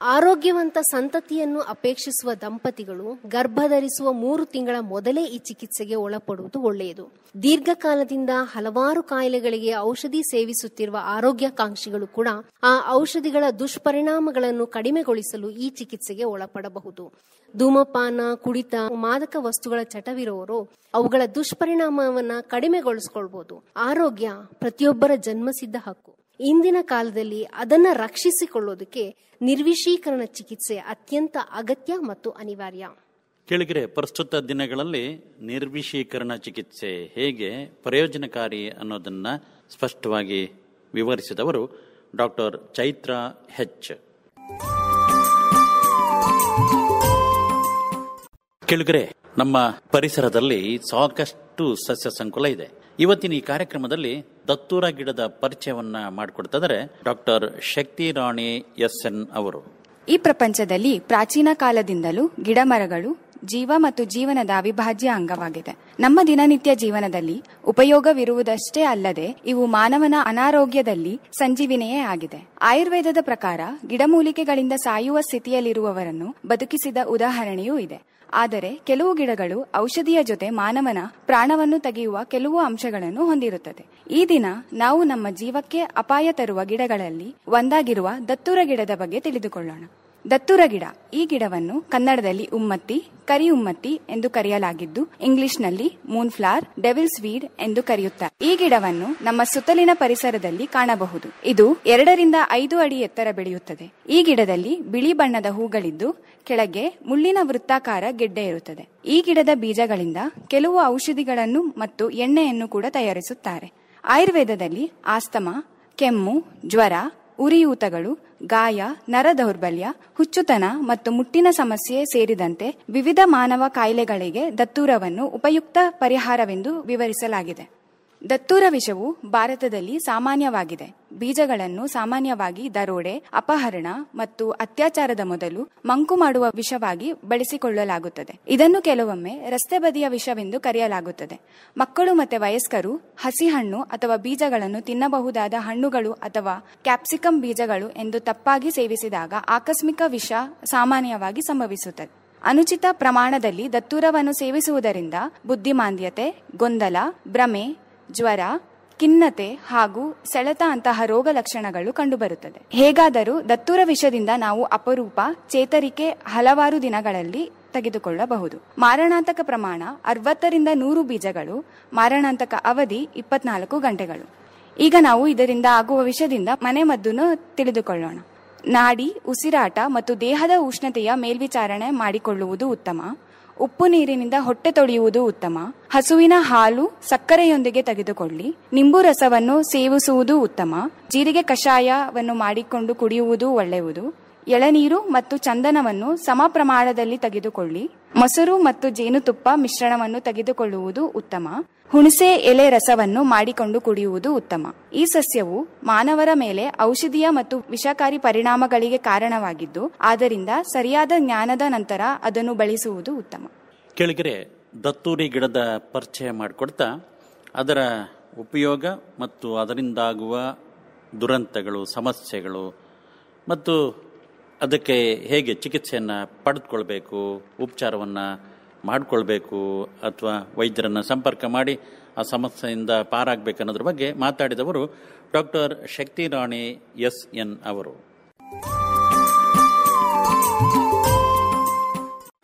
ಆರೋಗ್ಯವಂತ ಸಂತತಿಯನ್ನು ಅಪೇಕ್ಷಿಸುವ ದಂಪತಿಗಳು ಗರ್ಭಧರಿಸುವ 3 ತಿಂಗಳ ಮೊದಲೇ ಈ ಚಿಕಿತ್ಸೆಗೆ ಒಳಪಡುವುದು ಒಳ್ಳೆಯದು. ದೀರ್ಘಕಾಲದಿಂದ ಹಲವಾರು ಕಾಯಿಲೆಗಳಿಗೆ ಔಷಧಿ ಸೇವಿಸುತ್ತಿರುವ ಆರೋಗ್ಯಾಕಾಂಕ್ಷಿಗಳು ಕೂಡ ಆ ಔಷಧಿಗಳ ದುಷ್ಪರಿಣಾಮಗಳನ್ನು ಕಡಿಮೆಗೊಳಿಸಲು ಈ ಚಿಕಿತ್ಸೆಗೆ ಒಳಪಡಬಹುದು. ಧೂಮಪಾನ, ಕುಡಿತ, ಮಾದಕ ವಸ್ತುಗಳ ಚಟವಿರುವವರು ಅವುಗಳ ದುಷ್ಪರಿಣಾಮವನ್ನ ಕಡಿಮೆಗೊಳಿಸಿಕೊಳ್ಬಹುದು. ಆರೋಗ್ಯ ಪ್ರತಿಯೊಬ್ಬರ ಜನ್ಮಸಿದ್ಧ ಹಕ್ಕು. ಇಂದಿನ ಕಾಲದಲ್ಲಿ ಅದನ್ನ ರಕ್ಷಿಸಿಕೊಳ್ಳೋದಕ್ಕೆ ನಿರ್ವಿಷೀಕರಣ ಚಿಕಿತ್ಸೆ ಅತ್ಯಂತ ಅಗತ್ಯ ಮತ್ತು ಅನಿವಾರ್ಯ. ಕೇಳಿದರೆ ಪ್ರಸ್ತುತ ದಿನಗಳಲ್ಲಿ ನಿರ್ವಿಷೀಕರಣ ಚಿಕಿತ್ಸೆ ಹೇಗೆ ಪ್ರಯೋಜನಕಾರಿ ಅನ್ನೋದನ್ನ ಸ್ಪಷ್ಟವಾಗಿ ವಿವರಿಸಿದವರು ಡಾಕ್ಟರ್ ಚೈತ್ರಾ ಹೆಚ್. ಕೇಳಿದರೆ ನಮ್ಮ ಪರಿಸರದಲ್ಲಿ ಸಾಕಷ್ಟು ಸಸ್ಯ ಸಂಕುಲ ಇದೆ. ಇವತ್ತಿನ ಈ ಕಾರ್ಯಕ್ರಮದಲ್ಲಿ ದತ್ತೂರ ಗಿಡದ ಪರಿಚಯವನ್ನ ಮಾಡಿಕೊಡ್ತಿದ್ದಾರೆ ಡಾಕ್ಟರ್ ಶಕ್ತಿ ರಾಣಿ SN ಅವರು. ಈ ಪ್ರಪಂಚದಲ್ಲಿ ಪ್ರಾಚೀನ ಕಾಲದಿಂದಲೂ ಗಿಡ ಮರಗಳು ಜೀವ ಮತ್ತು ಜೀವನದ ಅವಿಭಾಜ್ಯ ಅಂಗವಾಗಿದೆ. ನಮ್ಮ ದಿನನಿತ್ಯ ಜೀವನದಲ್ಲಿ ಉಪಯೋಗವಿರುವುದಷ್ಟೇ ಅಲ್ಲದೆ ಇವು ಮಾನವನ ಅನಾರೋಗ್ಯದಲ್ಲಿ ಸಂಜೀವಿನಿಯೇ ಆಗಿದೆ. ಆಯುರ್ವೇದದ ಪ್ರಕಾರ ಗಿಡಮೂಲಿಕೆಗಳಿಂದ ಸಾಯುವ ಸ್ಥಿತಿಯಲ್ಲಿರುವವರನ್ನು ಬದುಕಿಸಿದ ಉದಾಹರಣೆಯೂ ಇದೆ. ಆದರೆ ಕೆಲವು ಗಿಡಗಳು ಔಷಧಿಯ ಜೊತೆ ಮಾನವನ ಪ್ರಾಣವನ್ನು ತೆಗೆಯುವ ಕೆಲವು ಅಂಶಗಳನ್ನು ಹೊಂದಿರುತ್ತದೆ. ಈ ದಿನ ನಾವು ನಮ್ಮ ಜೀವಕ್ಕೆ ಅಪಾಯ ತರುವ ಗಿಡಗಳಲ್ಲಿ ಒಂದಾಗಿರುವ ದತ್ತೂರ ಗಿಡದ ಬಗ್ಗೆ ತಿಳಿದುಕೊಳ್ಳೋಣ. ದತ್ತೂರ ಗಿಡ, ಈ ಗಿಡವನ್ನು ಕನ್ನಡದಲ್ಲಿ ಉಮ್ಮತ್ತಿ, ಕರಿ ಉಮ್ಮತ್ತಿ ಎಂದು ಕರೆಯಲಾಗಿದ್ದು ಇಂಗ್ಲಿಷ್ನಲ್ಲಿ ಮೂನ್ಫ್ಲವರ್, ಡೆವಿಲ್ಸ್ ವೀಡ್ ಎಂದು ಕರೆಯುತ್ತಾರೆ. ಈ ಗಿಡವನ್ನು ನಮ್ಮ ಸುತ್ತಲಿನ ಪರಿಸರದಲ್ಲಿ ಕಾಣಬಹುದು. ಇದು 2 ರಿಂದ 5 ಅಡಿ ಎತ್ತರ ಬೆಳೆಯುತ್ತದೆ. ಈ ಗಿಡದಲ್ಲಿ ಬಿಳಿ ಬಣ್ಣದ ಹೂಗಳಿದ್ದು ಕೆಳಗೆ ಮುಳ್ಳಿನ ವೃತ್ತಾಕಾರ ಗೆಡ್ಡೆ ಇರುತ್ತದೆ. ಈ ಗಿಡದ ಬೀಜಗಳಿಂದ ಕೆಲವು ಔಷಧಿಗಳನ್ನು ಮತ್ತು ಎಣ್ಣೆಯನ್ನು ಕೂಡ ತಯಾರಿಸುತ್ತಾರೆ. ಆಯುರ್ವೇದದಲ್ಲಿ ಆಸ್ತಮಾ, ಕೆಮ್ಮು, ಜ್ವರ, ಉರಿಯೂತಗಳು, ಗಾಯ, ನರ ದೌರ್ಬಲ್ಯ, ಹುಚ್ಚುತನ ಮತ್ತು ಮುಟ್ಟಿನ ಸಮಸ್ಯೆ ಸೇರಿದಂತೆ ವಿವಿಧ ಮಾನವ ಕಾಯಿಲೆಗಳಿಗೆ ದತ್ತೂರವನ್ನು ಉಪಯುಕ್ತ ಪರಿಹಾರವೆಂದು ವಿವರಿಸಲಾಗಿದೆ. ದತ್ತೂರ ವಿಷವು ಭಾರತದಲ್ಲಿ ಸಾಮಾನ್ಯವಾಗಿದೆ. ಬೀಜಗಳನ್ನು ಸಾಮಾನ್ಯವಾಗಿ ದರೋಡೆ, ಅಪಹರಣ ಮತ್ತು ಅತ್ಯಾಚಾರದ ಮೊದಲು ಮಂಕು ಮಾಡುವ ವಿಷವಾಗಿ ಬಳಸಿಕೊಳ್ಳಲಾಗುತ್ತದೆ. ಇದನ್ನು ಕೆಲವೊಮ್ಮೆ ರಸ್ತೆ ಬದಿಯ ವಿಷವೆಂದು ಕರೆಯಲಾಗುತ್ತದೆ. ಮಕ್ಕಳು ಮತ್ತು ವಯಸ್ಕರು ಹಸಿ ಹಣ್ಣು ಅಥವಾ ಬೀಜಗಳನ್ನು ತಿನ್ನಬಹುದಾದ ಹಣ್ಣುಗಳು ಅಥವಾ ಕ್ಯಾಪ್ಸಿಕಂ ಬೀಜಗಳು ಎಂದು ತಪ್ಪಾಗಿ ಸೇವಿಸಿದಾಗ ಆಕಸ್ಮಿಕ ವಿಷ ಸಾಮಾನ್ಯವಾಗಿ ಸಂಭವಿಸುತ್ತದೆ. ಅನುಚಿತ ಪ್ರಮಾಣದಲ್ಲಿ ದತ್ತೂರವನ್ನು ಸೇವಿಸುವುದರಿಂದ ಬುದ್ಧಿಮಾಂದ್ಯತೆ, ಗೊಂದಲ, ಭ್ರಮೆ, ಜ್ವರ, ಖಿನ್ನತೆ ಹಾಗೂ ಸೆಳೆತ ಅಂತಹ ರೋಗ ಲಕ್ಷಣಗಳು ಕಂಡುಬರುತ್ತದೆ. ಹೇಗಾದರೂ ದತ್ತೂರ ವಿಷದಿಂದ ನಾವು ಅಪರೂಪ ಚೇತರಿಕೆ ಹಲವಾರು ದಿನಗಳಲ್ಲಿ ತೆಗೆದುಕೊಳ್ಳಬಹುದು. ಮಾರಣಾಂತಕ ಪ್ರಮಾಣ 60ರಿಂದ 100 ಬೀಜಗಳು, ಮಾರಣಾಂತಕ ಅವಧಿ 24 ಗಂಟೆಗಳು. ಈಗ ನಾವು ಇದರಿಂದ ಆಗುವ ವಿಷದಿಂದ ಮನೆಮದ್ದನ್ನು ತಿಳಿದುಕೊಳ್ಳೋಣ. ನಾಡಿ, ಉಸಿರಾಟ ಮತ್ತು ದೇಹದ ಉಷ್ಣತೆಯ ಮೇಲ್ವಿಚಾರಣೆ ಮಾಡಿಕೊಳ್ಳುವುದು ಉತ್ತಮ. ಉಪ್ಪು ನೀರಿನಿಂದ ಹೊಟ್ಟೆ ತೊಳೆಯುವುದು ಉತ್ತಮ. ಹಸುವಿನ ಹಾಲು ಸಕ್ಕರೆಯೊಂದಿಗೆ ತೆಗೆದುಕೊಳ್ಳಿ. ನಿಂಬು ರಸವನ್ನು ಸೇವಿಸುವುದು ಉತ್ತಮ. ಜೀರಿಗೆ ಕಷಾಯವನ್ನು ಮಾಡಿಕೊಂಡು ಕುಡಿಯುವುದು ಒಳ್ಳೆಯದು. ಎಳನೀರು ಮತ್ತು ಚಂದನವನ್ನು ಸಮ ಪ್ರಮಾಣದಲ್ಲಿ ತೆಗೆದುಕೊಳ್ಳಿ. ಮೊಸರು ಮತ್ತು ಜೇನುತುಪ್ಪ ಮಿಶ್ರಣವನ್ನು ತೆಗೆದುಕೊಳ್ಳುವುದು ಉತ್ತಮ. ಹುಣಸೆ ಎಲೆ ರಸವನ್ನು ಮಾಡಿಕೊಂಡು ಕುಡಿಯುವುದು ಉತ್ತಮ. ಈ ಸಸ್ಯವು ಮಾನವರ ಮೇಲೆ ಔಷಧೀಯ ಮತ್ತು ವಿಷಕಾರಿ ಪರಿಣಾಮಗಳಿಗೆ ಕಾರಣವಾಗಿದ್ದು, ಆದ್ದರಿಂದ ಸರಿಯಾದ ಜ್ಞಾನದ ನಂತರ ಅದನ್ನು ಬಳಸುವುದು ಉತ್ತಮ. ಕೆಳಗರೆ ದತ್ತೂರಿ ಗಿಡದ ಪರಿಚಯ ಮಾಡಿಕೊಡ್ತಾ ಅದರ ಉಪಯೋಗ ಮತ್ತು ಅದರಿಂದಾಗುವ ದುರಂತಗಳು, ಸಮಸ್ಯೆಗಳು ಮತ್ತು ಅದಕ್ಕೆ ಹೇಗೆ ಚಿಕಿತ್ಸೆಯನ್ನು ಪಡೆದುಕೊಳ್ಬೇಕು, ಉಪಚಾರವನ್ನು ಮಾಡಿಕೊಳ್ಬೇಕು ಅಥವಾ ವೈದ್ಯರನ್ನು ಸಂಪರ್ಕ ಮಾಡಿ ಆ ಸಮಸ್ಯೆಯಿಂದ ಪಾರಾಗಬೇಕನ್ನೋದ್ರ ಬಗ್ಗೆ ಮಾತಾಡಿದವರು ಡಾಕ್ಟರ್ ಶಕ್ತಿರಾಣಿ SN ಅವರು.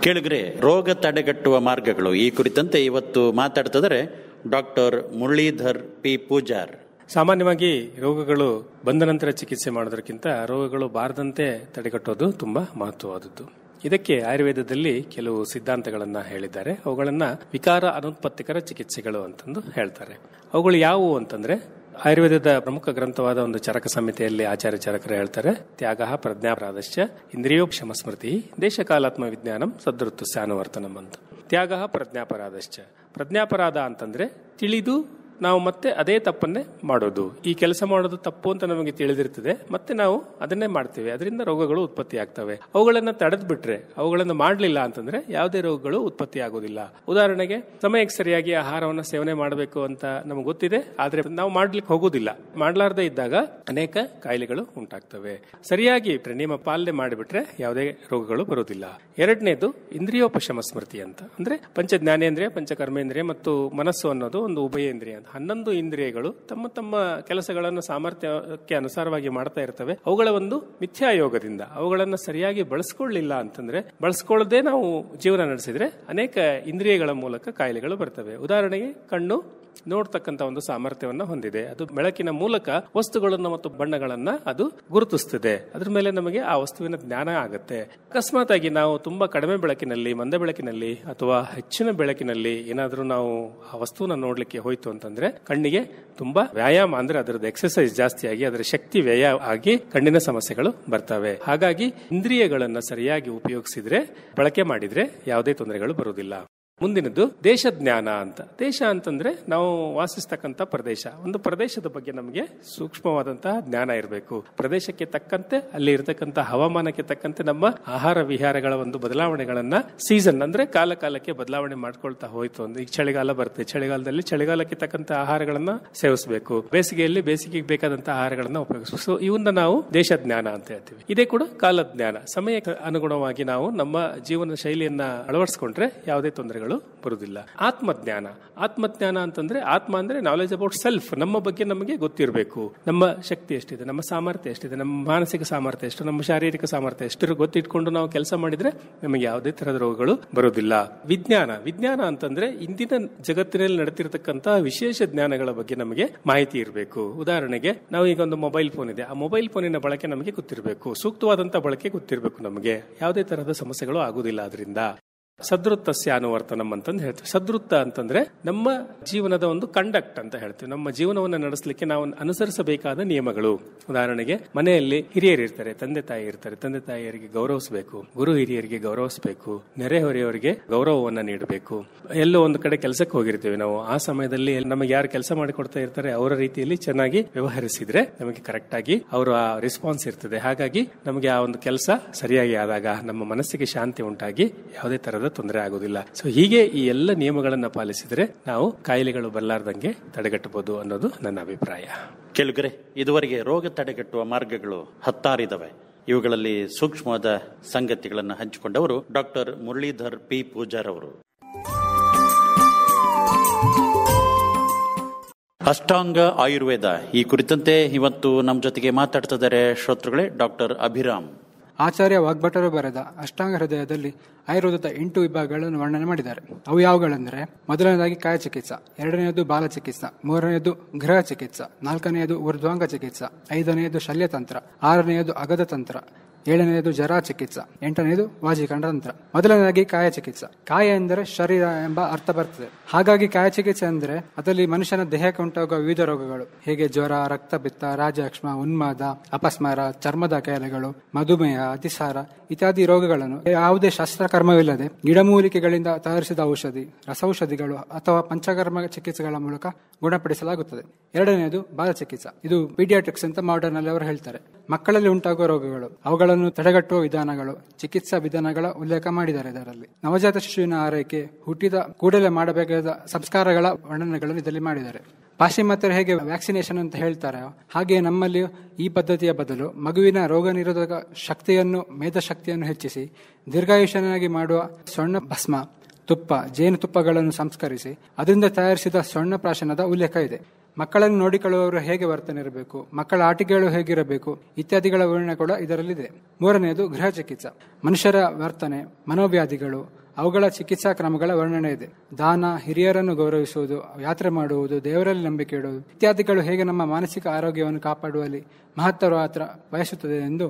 ಕೇಳಿದ್ರೆ ರೋಗ ತಡೆಗಟ್ಟುವ ಮಾರ್ಗಗಳು ಈ ಕುರಿತಂತೆ ಇವತ್ತು ಮಾತಾಡ್ತಿದ್ದಾರೆ ಡಾಕ್ಟರ್ ಮುರಳೀಧರ್ P. ಪೂಜಾರ್. ಸಾಮಾನ್ಯವಾಗಿ ರೋಗಗಳು ಬಂದ ನಂತರ ಚಿಕಿತ್ಸೆ ಮಾಡೋದಕ್ಕಿಂತ ರೋಗಗಳು ಬಾರದಂತೆ ತಡೆಗಟ್ಟೋದು ತುಂಬಾ ಮಹತ್ವವಾದದ್ದು. ಇದಕ್ಕೆ ಆಯುರ್ವೇದದಲ್ಲಿ ಕೆಲವು ಸಿದ್ಧಾಂತಗಳನ್ನ ಹೇಳಿದ್ದಾರೆ. ಅವುಗಳನ್ನ ವಿಕಾರ ಅನುತ್ಪತ್ತಿಕರ ಚಿಕಿತ್ಸೆಗಳು ಅಂತಂದು ಹೇಳ್ತಾರೆ. ಅವುಗಳು ಯಾವುವು ಅಂತಂದ್ರೆ, ಆಯುರ್ವೇದದ ಪ್ರಮುಖ ಗ್ರಂಥವಾದ ಒಂದು ಚರಕ ಸಂಹಿತೆಯಲ್ಲಿ ಆಚಾರ್ಯ ಚರಕರು ಹೇಳ್ತಾರೆ, ತ್ಯಾಗ ಪ್ರಜ್ಞಾಪರಾಧಶ್ಚ ಇಂದ್ರಿಯೋಪಶಮ ಸ್ಮೃತಿ ದೇಶಕಾಲಾತ್ಮ ವಿಜ್ಞಾನಂ ಸದೃತ್ತು ಸ್ಯಾನುವರ್ತನಂ ಅಂತ. ತ್ಯಾಗ ಪ್ರಜ್ಞಾಪರಾಧಶ್ಚ, ಪ್ರಜ್ಞಾಪರಾಧ ಅಂತಂದ್ರೆ ತಿಳಿದು ನಾವು ಮತ್ತೆ ಅದೇ ತಪ್ಪನ್ನೇ ಮಾಡೋದು. ಈ ಕೆಲಸ ಮಾಡೋದು ತಪ್ಪು ಅಂತ ನಮಗೆ ತಿಳಿದಿರ್ತದೆ, ಮತ್ತೆ ನಾವು ಅದನ್ನೇ ಮಾಡ್ತೇವೆ. ಅದರಿಂದ ರೋಗಗಳು ಉತ್ಪತ್ತಿ ಆಗ್ತವೆ. ಅವುಗಳನ್ನ ತಡೆದು ಬಿಟ್ರೆ, ಅವುಗಳನ್ನ ಮಾಡಲಿಲ್ಲ ಅಂತಂದ್ರೆ ಯಾವುದೇ ರೋಗಗಳು ಉತ್ಪತ್ತಿ ಆಗೋದಿಲ್ಲ. ಉದಾಹರಣೆಗೆ, ಸಮಯಕ್ಕೆ ಸರಿಯಾಗಿ ಆಹಾರವನ್ನು ಸೇವನೆ ಮಾಡಬೇಕು ಅಂತ ನಮಗೆ ಗೊತ್ತಿದೆ, ಆದ್ರೆ ನಾವು ಮಾಡ್ಲಿಕ್ಕೆ ಹೋಗೋದಿಲ್ಲ. ಮಾಡ್ಲಾರ್ದೇ ಇದ್ದಾಗ ಅನೇಕ ಕಾಯಿಲೆಗಳು ಉಂಟಾಗ್ತವೆ. ಸರಿಯಾಗಿ ನಿಯಮ ಪಾಲನೆ ಮಾಡಿಬಿಟ್ರೆ ಯಾವುದೇ ರೋಗಗಳು ಬರೋದಿಲ್ಲ. ಎರಡನೇದು ಇಂದ್ರಿಯೋಪಶಮ ಸ್ಮೃತಿ ಅಂತ. ಅಂದ್ರೆ ಪಂಚ ಜ್ಞಾನೇಂದ್ರಿಯ, ಪಂಚ ಕರ್ಮೇಂದ್ರಿಯ ಮತ್ತು ಮನಸ್ಸು ಅನ್ನೋದು ಒಂದು ಉಭಯೇಂದ್ರಿಯ ಅಂತ. 11 ಇಂದ್ರಿಯಗಳು ತಮ್ಮ ತಮ್ಮ ಕೆಲಸಗಳನ್ನು ಸಾಮರ್ಥ್ಯಕ್ಕೆ ಅನುಸಾರವಾಗಿ ಮಾಡ್ತಾ ಇರ್ತವೆ. ಅವುಗಳ ಒಂದು ಮಿಥ್ಯಾಯೋಗದಿಂದ ಅವುಗಳನ್ನು ಸರಿಯಾಗಿ ಬಳಸ್ಕೊಳ್ಳಿಲ್ಲ ಅಂತಂದ್ರೆ, ಬಳಸ್ಕೊಳ್ಳದೆ ನಾವು ಜೀವನ ನಡೆಸಿದ್ರೆ ಅನೇಕ ಇಂದ್ರಿಯಗಳ ಮೂಲಕ ಕಾಯಿಲೆಗಳು ಬರ್ತವೆ. ಉದಾಹರಣೆಗೆ, ಕಣ್ಣು ನೋಡ್ತಕ್ಕಂಥ ಒಂದು ಸಾಮರ್ಥ್ಯವನ್ನು ಹೊಂದಿದೆ. ಅದು ಬೆಳಕಿನ ಮೂಲಕ ವಸ್ತುಗಳನ್ನು ಮತ್ತು ಬಣ್ಣಗಳನ್ನ ಅದು ಗುರುತಿಸ್ತದೆ. ಅದ್ರ ಮೇಲೆ ನಮಗೆ ಆ ವಸ್ತುವಿನ ಜ್ಞಾನ ಆಗುತ್ತೆ. ಅಕಸ್ಮಾತ್ ಆಗಿ ನಾವು ತುಂಬಾ ಕಡಿಮೆ ಬೆಳಕಿನಲ್ಲಿ, ಮಂದ ಬೆಳಕಿನಲ್ಲಿ ಅಥವಾ ಹೆಚ್ಚಿನ ಬೆಳಕಿನಲ್ಲಿ ಏನಾದ್ರೂ ನಾವು ಆ ವಸ್ತುವನ್ನ ನೋಡ್ಲಿಕ್ಕೆ ಹೋಯ್ತು ಅಂತಂದ್ರೆ ಕಣ್ಣಿಗೆ ತುಂಬಾ ವ್ಯಾಯಾಮ, ಅಂದ್ರೆ ಅದರದ್ದು ಎಕ್ಸರ್ಸೈಸ್ ಜಾಸ್ತಿ ಆಗಿ ಅದರ ಶಕ್ತಿ ವ್ಯಯ ಆಗಿ ಕಣ್ಣಿನ ಸಮಸ್ಯೆಗಳು ಬರ್ತವೆ. ಹಾಗಾಗಿ ಇಂದ್ರಿಯಗಳನ್ನ ಸರಿಯಾಗಿ ಉಪಯೋಗಿಸಿದ್ರೆ, ಬಳಕೆ ಮಾಡಿದ್ರೆ ಯಾವುದೇ ತೊಂದರೆಗಳು ಬರುವುದಿಲ್ಲ. ಮುಂದಿನದ್ದು ದೇಶಜ್ಞಾನ ಅಂತ. ದೇಶ ಅಂತಂದ್ರೆ ನಾವು ವಾಸಿಸ್ತಕ್ಕಂಥ ಪ್ರದೇಶ. ಒಂದು ಪ್ರದೇಶದ ಬಗ್ಗೆ ನಮಗೆ ಸೂಕ್ಷ್ಮವಾದಂತಹ ಜ್ಞಾನ ಇರಬೇಕು. ಪ್ರದೇಶಕ್ಕೆ ತಕ್ಕಂತೆ, ಅಲ್ಲಿ ಇರತಕ್ಕಂಥ ಹವಾಮಾನಕ್ಕೆ ತಕ್ಕಂತೆ ನಮ್ಮ ಆಹಾರ ವಿಹಾರಗಳ ಒಂದು ಬದಲಾವಣೆಗಳನ್ನ ಸೀಸನ್ ಅಂದ್ರೆ ಕಾಲ ಕಾಲಕ್ಕೆ ಬದಲಾವಣೆ ಮಾಡ್ಕೊಳ್ತಾ ಹೋಯ್ತು ಅಂದ್ರೆ, ಈಗ ಚಳಿಗಾಲ ಬರುತ್ತೆ, ಚಳಿಗಾಲದಲ್ಲಿ ಚಳಿಗಾಲಕ್ಕೆ ತಕ್ಕಂತ ಆಹಾರಗಳನ್ನ ಸೇವಿಸಬೇಕು, ಬೇಸಿಗೆಯಲ್ಲಿ ಬೇಸಿಗೆಗೆ ಬೇಕಾದಂತಹ ಆಹಾರಗಳನ್ನ ಉಪಯೋಗಿಸಬೇಕು. ಸೊ ಇವನ್ನ ನಾವು ದೇಶಜ್ಞಾನ ಅಂತ ಹೇಳ್ತೀವಿ. ಇದೇ ಕೂಡ ಕಾಲಜ್ಞಾನ. ಸಮಯಕ್ಕೆ ಅನುಗುಣವಾಗಿ ನಾವು ನಮ್ಮ ಜೀವನ ಶೈಲಿಯನ್ನ ಅಳವಡಿಸಿಕೊಂಡ್ರೆ ಯಾವುದೇ ತೊಂದರೆಗಳು ಬರುವುದಿಲ್ಲ. ಆತ್ಮಜ್ಞಾನ. ಆತ್ಮಜ್ಞಾನ ಅಂತಂದ್ರೆ, ಆತ್ಮ ಅಂದ್ರೆ ನಾಲೆಜ್ ಅಬೌಟ್ ಸೆಲ್ಫ್. ನಮ್ಮ ಬಗ್ಗೆ ನಮಗೆ ಗೊತ್ತಿರಬೇಕು. ನಮ್ಮ ಶಕ್ತಿ ಎಷ್ಟಿದೆ, ನಮ್ಮ ಸಾಮರ್ಥ್ಯ ಎಷ್ಟಿದೆ, ನಮ್ಮ ಮಾನಸಿಕ ಸಾಮರ್ಥ್ಯ ಎಷ್ಟು, ನಮ್ಮ ಶಾರೀರಿಕ ಸಾಮರ್ಥ್ಯ ಎಷ್ಟು ಗೊತ್ತಿಟ್ಕೊಂಡು ನಾವು ಕೆಲಸ ಮಾಡಿದ್ರೆ ನಮಗೆ ಯಾವುದೇ ತರಹದ ರೋಗಗಳು ಬರುವುದಿಲ್ಲ. ವಿಜ್ಞಾನ. ವಿಜ್ಞಾನ ಅಂತಂದ್ರೆ ಇಂದಿನ ಜಗತ್ತಿನಲ್ಲಿ ನಡೆತಿರತಕ್ಕಂತ ವಿಶೇಷ ಜ್ಞಾನಗಳ ಬಗ್ಗೆ ನಮಗೆ ಮಾಹಿತಿ ಇರಬೇಕು. ಉದಾಹರಣೆಗೆ, ನಾವು ಈಗ ಒಂದು ಮೊಬೈಲ್ ಫೋನ್ ಇದೆ, ಆ ಮೊಬೈಲ್ ಫೋನಿನ ಬಳಕೆ ನಮಗೆ ಗೊತ್ತಿರಬೇಕು, ಸೂಕ್ತವಾದಂತಹ ಬಳಕೆ ಗೊತ್ತಿರಬೇಕು. ನಮಗೆ ಯಾವುದೇ ತರಹದ ಸಮಸ್ಯೆಗಳು ಆಗುವುದಿಲ್ಲ ಅದರಿಂದ. ಸದೃತ್ತಸ್ಯ ಅನುವರ್ತನಂ ಅಂತಂದು ಹೇಳ್ತೀವಿ. ಸದೃತ್ತ ಅಂತಂದ್ರೆ ನಮ್ಮ ಜೀವನದ ಒಂದು ಕಂಡಕ್ಟ್ ಅಂತ ಹೇಳ್ತೀವಿ. ನಮ್ಮ ಜೀವನವನ್ನು ನಡೆಸಲಿಕ್ಕೆ ನಾವು ಅನುಸರಿಸಬೇಕಾದ ನಿಯಮಗಳು. ಉದಾಹರಣೆಗೆ ಮನೆಯಲ್ಲಿ ಹಿರಿಯರು ಇರ್ತಾರೆ, ತಂದೆ ತಾಯಿ ಇರ್ತಾರೆ. ತಂದೆ ತಾಯಿಯರಿಗೆ ಗೌರವಿಸಬೇಕು, ಗುರು ಹಿರಿಯರಿಗೆ ಗೌರವಿಸಬೇಕು, ನೆರೆಹೊರೆಯವರಿಗೆ ಗೌರವವನ್ನ ನೀಡಬೇಕು. ಎಲ್ಲೋ ಒಂದು ಕಡೆ ಕೆಲಸಕ್ಕೆ ಹೋಗಿರ್ತೀವಿ ನಾವು, ಆ ಸಮಯದಲ್ಲಿ ನಮಗೆ ಯಾರು ಕೆಲಸ ಮಾಡಿಕೊಡ್ತಾ ಇರ್ತಾರೆ ಅವರ ರೀತಿಯಲ್ಲಿ ಚೆನ್ನಾಗಿ ವ್ಯವಹರಿಸಿದ್ರೆ ನಮಗೆ ಕರೆಕ್ಟ್ ಆಗಿ ಅವರ ರೆಸ್ಪಾನ್ಸ್ ಇರ್ತದೆ. ಹಾಗಾಗಿ ನಮಗೆ ಆ ಒಂದು ಕೆಲಸ ಸರಿಯಾಗಿ ಆದಾಗ ನಮ್ಮ ಮನಸ್ಸಿಗೆ ಶಾಂತಿ ಉಂಟಾಗಿ ಯಾವುದೇ ತರಹದ ತೊಂದರೆ ಆಗೋದಿಲ್ಲ. ಸೊ ಹೀಗೆ ಈ ಎಲ್ಲ ನಿಯಮಗಳನ್ನ ಪಾಲಿಸಿದ್ರೆ ನಾವು ಕಾಯಿಲೆಗಳು ಬರಲಾರ್ದಂಗೆ ತಡೆಗಟ್ಟಬಹುದು ಅನ್ನೋದು ನನ್ನ ಅಭಿಪ್ರಾಯ. ಕೇಳುಗರೆ, ಇದುವರೆಗೆ ರೋಗ ತಡೆಗಟ್ಟುವ ಮಾರ್ಗಗಳು 16 ಇದಾವೆ. ಇವುಗಳಲ್ಲಿ ಸೂಕ್ಷ್ಮವಾದ ಸಂಗತಿಗಳನ್ನು ಹಂಚಿಕೊಂಡವರು ಡಾಕ್ಟರ್ ಮುರಳೀಧರ್ ಪಿ ಪೂಜಾರ್ ಅವರು. ಅಷ್ಟಾಂಗ ಆಯುರ್ವೇದ ಈ ಕುರಿತಂತೆ ಇವತ್ತು ನಮ್ಮ ಜೊತೆಗೆ ಮಾತಾಡ್ತಿದ್ದಾರೆ ಶ್ರೋತೃಗಳೇ ಡಾಕ್ಟರ್ ಅಭಿರಾಮ್. ಆಚಾರ್ಯ ವಾಗ್ಭಟರು ಬರೆದ ಅಷ್ಟಾಂಗ ಹೃದಯದಲ್ಲಿ ಆಯುರ್ವೇದದ 8 ವಿಭಾಗಗಳನ್ನು ವರ್ಣನೆ ಮಾಡಿದ್ದಾರೆ. ಅವು ಯಾವುಗಳೆಂದರೆ, ಮೊದಲನೇದಾಗಿ ಕಾಯ ಚಿಕಿತ್ಸಾ, ಎರಡನೆಯದು ಬಾಲ ಚಿಕಿತ್ಸಾ, ಮೂರನೆಯದು ಗೃಹ ಚಿಕಿತ್ಸಾ, ನಾಲ್ಕನೆಯದು ಊರ್ಧ್ವಾಂಗ ಚಿಕಿತ್ಸಾ, 5ನೆಯದು ಶಲ್ಯತಂತ್ರ, 6ನೆಯದು ಅಗದ ತಂತ್ರ, 7ನೆಯದು ಜರಾ ಚಿಕಿತ್ಸಾ, 8ನೆಯದು ವಾಜಿಕಂಡ ತಂತ್ರ. ಮೊದಲನೇದಾಗಿ ಕಾಯ ಚಿಕಿತ್ಸಾ. ಕಾಯ ಎಂದರೆ ಶರೀರ ಎಂಬ ಅರ್ಥ ಬರ್ತದೆ. ಹಾಗಾಗಿ ಕಾಯ ಚಿಕಿತ್ಸೆ ಅಂದರೆ ಅದರಲ್ಲಿ ಮನುಷ್ಯನ ದೇಹಕ್ಕೆ ಉಂಟಾಗುವ ವಿವಿಧ ರೋಗಗಳು, ಹೇಗೆ ಜ್ವರ, ರಕ್ತಪಿತ್ತ, ರಾಜಾಕ್ಷ್ಮ, ಉನ್ಮಾದ, ಅಪಸ್ಮಾರ, ಚರ್ಮದ ಕಾಯಿಲೆಗಳು, ಮಧುಮೇಹ, ಅತಿಸಾರ ಇತ್ಯಾದಿ ರೋಗಗಳನ್ನು ಯಾವುದೇ ಶಸ್ತ್ರಕರ್ಮವಿಲ್ಲದೆ ಗಿಡಮೂಲಿಕೆಗಳಿಂದ ತಯಾರಿಸಿದ ಔಷಧಿ, ರಸೌಷಧಿಗಳು ಅಥವಾ ಪಂಚಕರ್ಮ ಚಿಕಿತ್ಸೆಗಳ ಮೂಲಕ ಗುಣಪಡಿಸಲಾಗುತ್ತದೆ. ಎರಡನೆಯದು ಬಾಲ ಚಿಕಿತ್ಸಾ. ಇದು ಪೀಡಿಯಾಟ್ರಿಕ್ಸ್ ಅಂತ ಮಾಡರ್ನ್ ಅಲ್ಲಿ ಅವರು ಹೇಳ್ತಾರೆ. ಮಕ್ಕಳಲ್ಲಿ ಉಂಟಾಗುವ ರೋಗಗಳು, ಅವುಗಳನ್ನು ತಡೆಗಟ್ಟುವ ವಿಧಾನಗಳು, ಚಿಕಿತ್ಸಾ ವಿಧಾನಗಳ ಉಲ್ಲೇಖ ಮಾಡಿದ್ದಾರೆ. ಇದರಲ್ಲಿ ನವಜಾತ ಶಿಶುವಿನ ಆರೈಕೆ, ಹುಟ್ಟಿದ ಕೂಡಲೇ ಮಾಡಬೇಕಾದ ಸಂಸ್ಕಾರಗಳ ವರ್ಣನೆಗಳನ್ನು ಇದರಲ್ಲಿ ಮಾಡಿದ್ದಾರೆ. ಪಾಶ್ಚಿಮಾತ್ಯರು ಹೇಗೆ ವ್ಯಾಕ್ಸಿನೇಷನ್ ಅಂತ ಹೇಳ್ತಾರೆ, ಹಾಗೆ ನಮ್ಮಲ್ಲಿ ಈ ಪದ್ಧತಿಯ ಬದಲು ಮಗುವಿನ ರೋಗ ನಿರೋಧಕ ಶಕ್ತಿಯನ್ನು, ಮೇಧಶಕ್ತಿಯನ್ನು ಹೆಚ್ಚಿಸಿ ದೀರ್ಘಾಯುಷ್ಯನಾಗಿ ಮಾಡುವ ಸ್ವರ್ಣ ಭಸ್ಮ, ತುಪ್ಪ, ಜೇನುತುಪ್ಪಗಳನ್ನು ಸಂಸ್ಕರಿಸಿ ಅದರಿಂದ ತಯಾರಿಸಿದ ಸ್ವರ್ಣ ಪ್ರಾಶನದ ಉಲ್ಲೇಖ ಇದೆ. ಮಕ್ಕಳನ್ನು ನೋಡಿಕೊಳ್ಳುವವರು ಹೇಗೆ ವರ್ತನೆ ಇರಬೇಕು, ಮಕ್ಕಳ ಆಟಿಕೆಗಳು ಹೇಗಿರಬೇಕು ಇತ್ಯಾದಿಗಳ ವಿವರಣೆ ಕೂಡ ಇದರಲ್ಲಿದೆ. ಮೂರನೆಯದು ಗೃಹ ಚಿಕಿತ್ಸಾ. ಮನುಷ್ಯರ ವರ್ತನೆ, ಮನೋವ್ಯಾಧಿಗಳು, ಅವುಗಳ ಚಿಕಿತ್ಸಾ ಕ್ರಮಗಳ ವರ್ಣನೆ ಇದೆ. ದಾನ, ಹಿರಿಯರನ್ನು ಗೌರವಿಸುವುದು, ಯಾತ್ರೆ ಮಾಡುವುದು, ದೇವರಲ್ಲಿ ನಂಬಿಕೆ ಇಡುವುದು ಇತ್ಯಾದಿಗಳು ಹೇಗೆ ನಮ್ಮ ಮಾನಸಿಕ ಆರೋಗ್ಯವನ್ನು ಕಾಪಾಡುವಲ್ಲಿ ಮಹತ್ತರ ಪಾತ್ರ ವಹಿಸುತ್ತದೆ ಎಂದು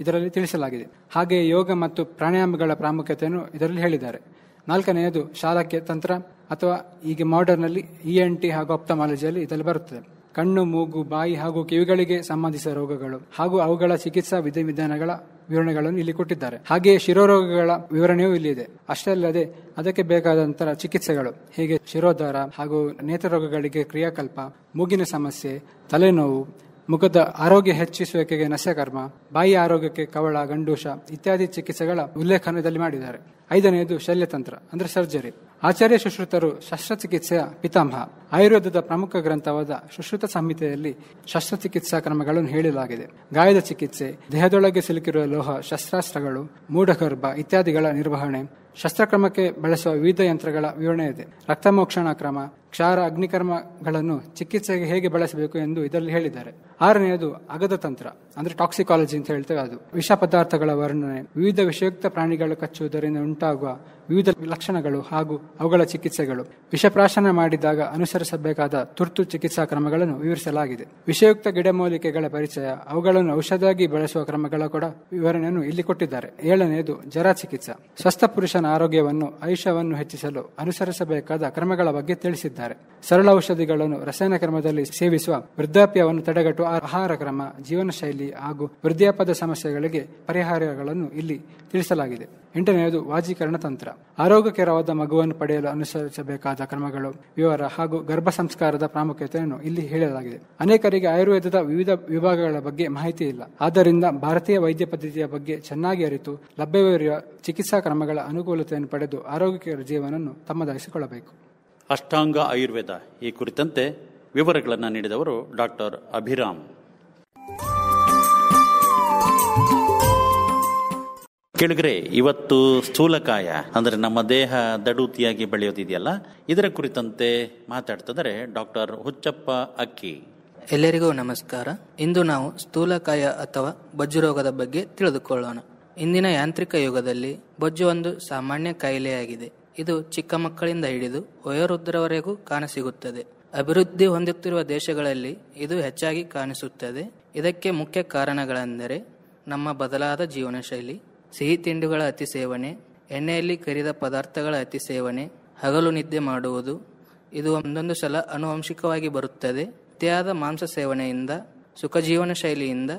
ಇದರಲ್ಲಿ ತಿಳಿಸಲಾಗಿದೆ. ಹಾಗೆ ಯೋಗ ಮತ್ತು ಪ್ರಾಣಾಯಾಮಗಳ ಪ್ರಾಮುಖ್ಯತೆಯನ್ನು ಇದರಲ್ಲಿ ಹೇಳಿದ್ದಾರೆ. ನಾಲ್ಕನೆಯದು ಶಾಲಕ್ಯ ತಂತ್ರ ಅಥವಾ ಈಗ ಮಾಡರ್ನ್ ಅಲ್ಲಿ ENT ಹಾಗೂ ಆಪ್ಥಮಾಲಜಿಯಲ್ಲಿ ಇದರಲ್ಲಿ ಬರುತ್ತದೆ. ಕಣ್ಣು, ಮೂಗು, ಬಾಯಿ ಹಾಗೂ ಕಿವಿಗಳಿಗೆ ಸಂಬಂಧಿಸಿದ ರೋಗಗಳು ಹಾಗೂ ಅವುಗಳ ಚಿಕಿತ್ಸಾ ವಿಧಿವಿಧಾನಗಳ ವಿವರಣೆಗಳನ್ನು ಇಲ್ಲಿ ಕೊಟ್ಟಿದ್ದಾರೆ. ಹಾಗೆಯೇ ಶಿರೋರೋಗಗಳ ವಿವರಣೆಯೂ ಇಲ್ಲಿ ಇದೆ. ಅಷ್ಟೇ ಅಲ್ಲದೆ ಅದಕ್ಕೆ ಬೇಕಾದಂತಹ ಚಿಕಿತ್ಸೆಗಳು, ಹೇಗೆ ಶಿರೋಧಾರ ಹಾಗೂ ನೇತ್ರರೋಗಗಳಿಗೆ ಕ್ರಿಯಾಕಲ್ಪ, ಮೂಗಿನ ಸಮಸ್ಯೆ, ತಲೆನೋವು, ಮುಖದ ಆರೋಗ್ಯ ಹೆಚ್ಚಿಸುವಿಕೆಗೆ ನಸ್ಯಕರ್ಮ, ಬಾಯಿ ಆರೋಗ್ಯಕ್ಕೆ ಕವಳ, ಗಂಡೂಷ ಇತ್ಯಾದಿ ಚಿಕಿತ್ಸೆಗಳ ಉಲ್ಲೇಖನದಲ್ಲಿ ಮಾಡಿದ್ದಾರೆ. 5ನೆಯದು ಶಲ್ಯತಂತ್ರ ಅಂದ್ರೆ ಸರ್ಜರಿ. ಆಚಾರ್ಯ ಸುಶ್ರುತರು ಶಸ್ತ್ರಚಿಕಿತ್ಸೆಯ ಪಿತಾಮಹ. ಆಯುರ್ವೇದದ ಪ್ರಮುಖ ಗ್ರಂಥವಾದ ಸುಶ್ರುತ ಸಂಹಿತೆಯಲ್ಲಿ ಶಸ್ತ್ರಚಿಕಿತ್ಸಾ ಕ್ರಮಗಳನ್ನು ಹೇಳಲಾಗಿದೆ. ಗಾಯದ ಚಿಕಿತ್ಸೆ, ದೇಹದೊಳಗೆ ಸಿಲುಕಿರುವ ಲೋಹ, ಶಸ್ತ್ರಾಸ್ತ್ರಗಳು, ಮೂಢಗರ್ಭ ಇತ್ಯಾದಿಗಳ ನಿರ್ವಹಣೆ, ಶಸ್ತ್ರಕ್ರಮಕ್ಕೆ ಬಳಸುವ ವಿವಿಧ ಯಂತ್ರಗಳ ವಿವರಣೆ ಇದೆ. ರಕ್ತಮೋಕ್ಷಣ ಕ್ರಮ, ಕ್ಷಾರ, ಅಗ್ನಿಕರ್ಮಗಳನ್ನು ಚಿಕಿತ್ಸೆಗೆ ಹೇಗೆ ಬಳಸಬೇಕು ಎಂದು ಇದರಲ್ಲಿ ಹೇಳಿದ್ದಾರೆ. 6ನೆಯದು ಅಗದ ತಂತ್ರ ಅಂದ್ರೆ ಟಾಕ್ಸಿಕಾಲಜಿ ಅಂತ ಹೇಳ್ತೇವೆ. ಅದು ವಿಷ ಪದಾರ್ಥಗಳ ವರ್ಣನೆ, ವಿವಿಧ ವಿಷಯುಕ್ತ ಪ್ರಾಣಿಗಳು ಕಚ್ಚುವುದರಿಂದ ಉಂಟಾಗುವ ವಿವಿಧ ಲಕ್ಷಣಗಳು ಹಾಗೂ ಅವುಗಳ ಚಿಕಿತ್ಸೆಗಳು, ವಿಷಪ್ರಾಶನ ಮಾಡಿದಾಗ ಅನುಸರಿಸಬೇಕಾದ ತುರ್ತು ಚಿಕಿತ್ಸಾ ಕ್ರಮಗಳನ್ನು ವಿವರಿಸಲಾಗಿದೆ. ವಿಷಯುಕ್ತ ಗಿಡಮೂಲಿಕೆಗಳ ಪರಿಚಯ, ಅವುಗಳನ್ನು ಔಷಧಿಯಾಗಿ ಬಳಸುವ ಕ್ರಮಗಳ ಕೂಡ ವಿವರಣೆಯನ್ನು ಇಲ್ಲಿ ಕೊಟ್ಟಿದ್ದಾರೆ. 7ನೆಯದು ಜರಾ ಚಿಕಿತ್ಸಾ. ಸ್ವಸ್ಥ ಪುರುಷನ ಆರೋಗ್ಯವನ್ನು, ಆಯುಷ್ಯವನ್ನು ಹೆಚ್ಚಿಸಲು ಅನುಸರಿಸಬೇಕಾದ ಕ್ರಮಗಳ ಬಗ್ಗೆ ತಿಳಿಸಿದ್ದಾರೆ. ಸರಳ ಔಷಧಿಗಳನ್ನು ರಸಾಯನ ಕ್ರಮದಲ್ಲಿ ಸೇವಿಸುವ, ವೃದ್ಧಾಪ್ಯವನ್ನು ತಡೆಗಟ್ಟುವ ಆಹಾರ ಕ್ರಮ, ಜೀವನ ಶೈಲಿ ಹಾಗೂ ವೃದ್ಧಾಪ್ಯದ ಸಮಸ್ಯೆಗಳಿಗೆ ಪರಿಹಾರಗಳನ್ನು ಇಲ್ಲಿ ತಿಳಿಸಲಾಗಿದೆ. 8ನೆಯದು ವಾಜೀಕರಣ ತಂತ್ರ. ಆರೋಗ್ಯಕರವಾದ ಮಗುವನ್ನು ಪಡೆಯಲು ಅನುಸರಿಸಬೇಕಾದ ಕ್ರಮಗಳು, ವಿವರ ಹಾಗೂ ಗರ್ಭ ಸಂಸ್ಕಾರದ ಪ್ರಾಮುಖ್ಯತೆಯನ್ನು ಇಲ್ಲಿ ಹೇಳಲಾಗಿದೆ. ಅನೇಕರಿಗೆ ಆಯುರ್ವೇದದ ವಿವಿಧ ವಿಭಾಗಗಳ ಬಗ್ಗೆ ಮಾಹಿತಿ ಇಲ್ಲ. ಆದ್ದರಿಂದ ಭಾರತೀಯ ವೈದ್ಯ ಪದ್ಧತಿಯ ಬಗ್ಗೆ ಚೆನ್ನಾಗಿ ಅರಿತು ಲಭ್ಯವಿರುವ ಚಿಕಿತ್ಸಾ ಕ್ರಮಗಳ ಅನುಕೂಲತೆಯನ್ನು ಪಡೆದು ಆರೋಗ್ಯಕರ ಜೀವನವನ್ನು ತಮ್ಮದಾಗಿಸಿಕೊಳ್ಳಬೇಕು. ಅಷ್ಟಾಂಗ ಆಯುರ್ವೇದ ಈ ಕುರಿತಂತೆ ವಿವರಗಳನ್ನು ನೀಡಿದವರು ಡಾಕ್ಟರ್ ಅಭಿರಾಮ್. ಕೇಳಿದ್ರೆ ಇವತ್ತು ಸ್ಥೂಲಕಾಯ ಅಂದ್ರೆ ನಮ್ಮ ದೇಹ ದಡೂತಿಯಾಗಿ ಬೆಳೆಯೋದಿದೆಯಲ್ಲ, ಇದರ ಕುರಿತಂತೆ ಮಾತಾಡ್ತಿದ್ದಾರೆ ಡಾಕ್ಟರ್ ಹುಚ್ಚಪ್ಪ ಅಕ್ಕಿ. ಎಲ್ಲರಿಗೂ ನಮಸ್ಕಾರ. ಇಂದು ನಾವು ಸ್ಥೂಲಕಾಯ ಅಥವಾ ಬೊಜ್ಜು ರೋಗದ ಬಗ್ಗೆ ತಿಳಿದುಕೊಳ್ಳೋಣ. ಇಂದಿನ ಯಾಂತ್ರಿಕ ಯುಗದಲ್ಲಿ ಬೊಜ್ಜು ಒಂದು ಸಾಮಾನ್ಯ ಕಾಯಿಲೆಯಾಗಿದೆ. ಇದು ಚಿಕ್ಕ ಮಕ್ಕಳಿಂದ ಹಿಡಿದು ವಯೋವೃದ್ಧರವರೆಗೂ ಕಾಣಸಿಗುತ್ತದೆ. ಅಭಿವೃದ್ಧಿ ಹೊಂದುತ್ತಿರುವ ದೇಶಗಳಲ್ಲಿ ಇದು ಹೆಚ್ಚಾಗಿ ಕಾಣಿಸುತ್ತದೆ. ಇದಕ್ಕೆ ಮುಖ್ಯ ಕಾರಣಗಳೆಂದರೆ ನಮ್ಮ ಬದಲಾದ ಜೀವನ ಶೈಲಿ, ಸಿಹಿ ತಿಂಡಿಗಳ ಅತಿ ಸೇವನೆ, ಎಣ್ಣೆಯಲ್ಲಿ ಕರಿದ ಪದಾರ್ಥಗಳ ಅತಿ ಸೇವನೆ, ಹಗಲು ನಿದ್ದೆ ಮಾಡುವುದು, ಇದು ಒಂದೊಂದು ಸಲ ಆನುವಂಶಿಕವಾಗಿ ಬರುತ್ತದೆ. ಅತಿಯಾದ ಮಾಂಸ ಸೇವನೆಯಿಂದ, ಸುಖಜೀವನ ಶೈಲಿಯಿಂದ,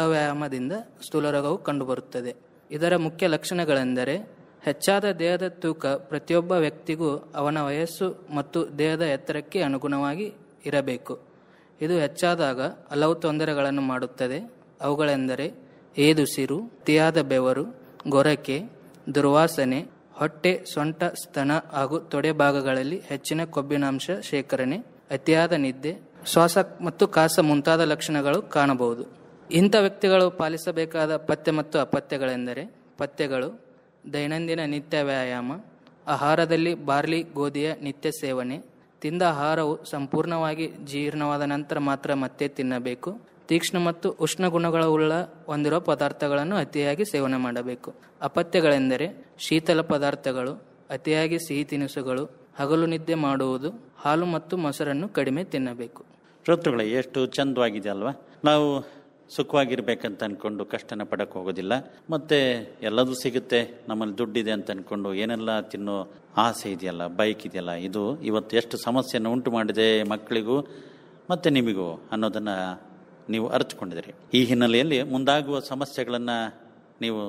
ಅವ್ಯಾಯಾಮದಿಂದ ಸ್ಥೂಲರೋಗವು ಕಂಡುಬರುತ್ತದೆ. ಇದರ ಮುಖ್ಯ ಲಕ್ಷಣಗಳೆಂದರೆ ಹೆಚ್ಚಾದ ದೇಹದ ತೂಕ ಪ್ರತಿಯೊಬ್ಬ ವ್ಯಕ್ತಿಗೂ ಅವನ ವಯಸ್ಸು ಮತ್ತು ದೇಹದ ಎತ್ತರಕ್ಕೆ ಅನುಗುಣವಾಗಿ ಇರಬೇಕು. ಇದು ಹೆಚ್ಚಾದಾಗ ಹಲವು ತೊಂದರೆಗಳನ್ನು ಮಾಡುತ್ತದೆ. ಅವುಗಳೆಂದರೆ ಏದುಸಿರು, ಅತಿಯಾದ ಬೆವರು, ಗೊರಕೆ, ದುರ್ವಾಸನೆ, ಹೊಟ್ಟೆ, ಸೊಂಟ, ಸ್ತನ ಹಾಗೂ ತೊಡೆ ಭಾಗಗಳಲ್ಲಿ ಹೆಚ್ಚಿನ ಕೊಬ್ಬಿನಾಂಶ ಶೇಖರಣೆ, ಅತಿಯಾದ ನಿದ್ದೆ, ಶ್ವಾಸ ಮತ್ತು ಕಾಸ ಮುಂತಾದ ಲಕ್ಷಣಗಳು ಕಾಣಬಹುದು. ಇಂಥ ವ್ಯಕ್ತಿಗಳು ಪಾಲಿಸಬೇಕಾದ ಪಥ್ಯ ಮತ್ತು ಅಪಥ್ಯಗಳೆಂದರೆ ಪಥ್ಯಗಳು: ದೈನಂದಿನ ನಿತ್ಯ ವ್ಯಾಯಾಮ, ಆಹಾರದಲ್ಲಿ ಬಾರ್ಲಿ ಗೋಧಿಯ ನಿತ್ಯ ಸೇವನೆ, ತಿಂದ ಆಹಾರವು ಸಂಪೂರ್ಣವಾಗಿ ಜೀರ್ಣವಾದ ನಂತರ ಮಾತ್ರ ಮತ್ತೆ ತಿನ್ನಬೇಕು, ತೀಕ್ಷ್ಣ ಮತ್ತು ಉಷ್ಣ ಗುಣಗಳುಳ್ಳ ಹೊಂದಿರುವ ಪದಾರ್ಥಗಳನ್ನು ಅತಿಯಾಗಿ ಸೇವನೆ ಮಾಡಬೇಕು. ಅಪಥ್ಯಗಳೆಂದರೆ ಶೀತಲ ಪದಾರ್ಥಗಳು, ಅತಿಯಾಗಿ ಸಿಹಿ ತಿನಿಸುಗಳು, ಹಗಲು ನಿದ್ದೆ ಮಾಡುವುದು, ಹಾಲು ಮತ್ತು ಮೊಸರನ್ನು ಕಡಿಮೆ ತಿನ್ನಬೇಕು. ಶ್ರೋತೃಗಳೇ, ಎಷ್ಟು ಚಂದವಾಗಿದೆ ಅಲ್ವಾ? ನಾವು ಸುಖವಾಗಿರ್ಬೇಕಂತ ಅಂದ್ಕೊಂಡು ಕಷ್ಟನ ಪಡಕ್ಕೆ ಹೋಗೋದಿಲ್ಲ, ಮತ್ತು ಎಲ್ಲದೂ ಸಿಗುತ್ತೆ, ನಮ್ಮಲ್ಲಿ ದುಡ್ಡಿದೆ ಅಂತ ಅಂದ್ಕೊಂಡು ಏನೆಲ್ಲ ತಿನ್ನೋ ಆಸೆ ಇದೆಯಲ್ಲ, ಬೈಕ್ ಇದೆಯಲ್ಲ, ಇದು ಇವತ್ತು ಎಷ್ಟು ಸಮಸ್ಯೆಯನ್ನು ಉಂಟು ಮಾಡಿದೆ ಮಕ್ಕಳಿಗೂ ಮತ್ತು ನಿಮಗೂ ಅನ್ನೋದನ್ನು ನೀವು ಅರಿತುಕೊಂಡಿದ್ದೀರಿ. ಈ ಹಿನ್ನೆಲೆಯಲ್ಲಿ ಮುಂದಾಗುವ ಸಮಸ್ಯೆಗಳನ್ನು ನೀವು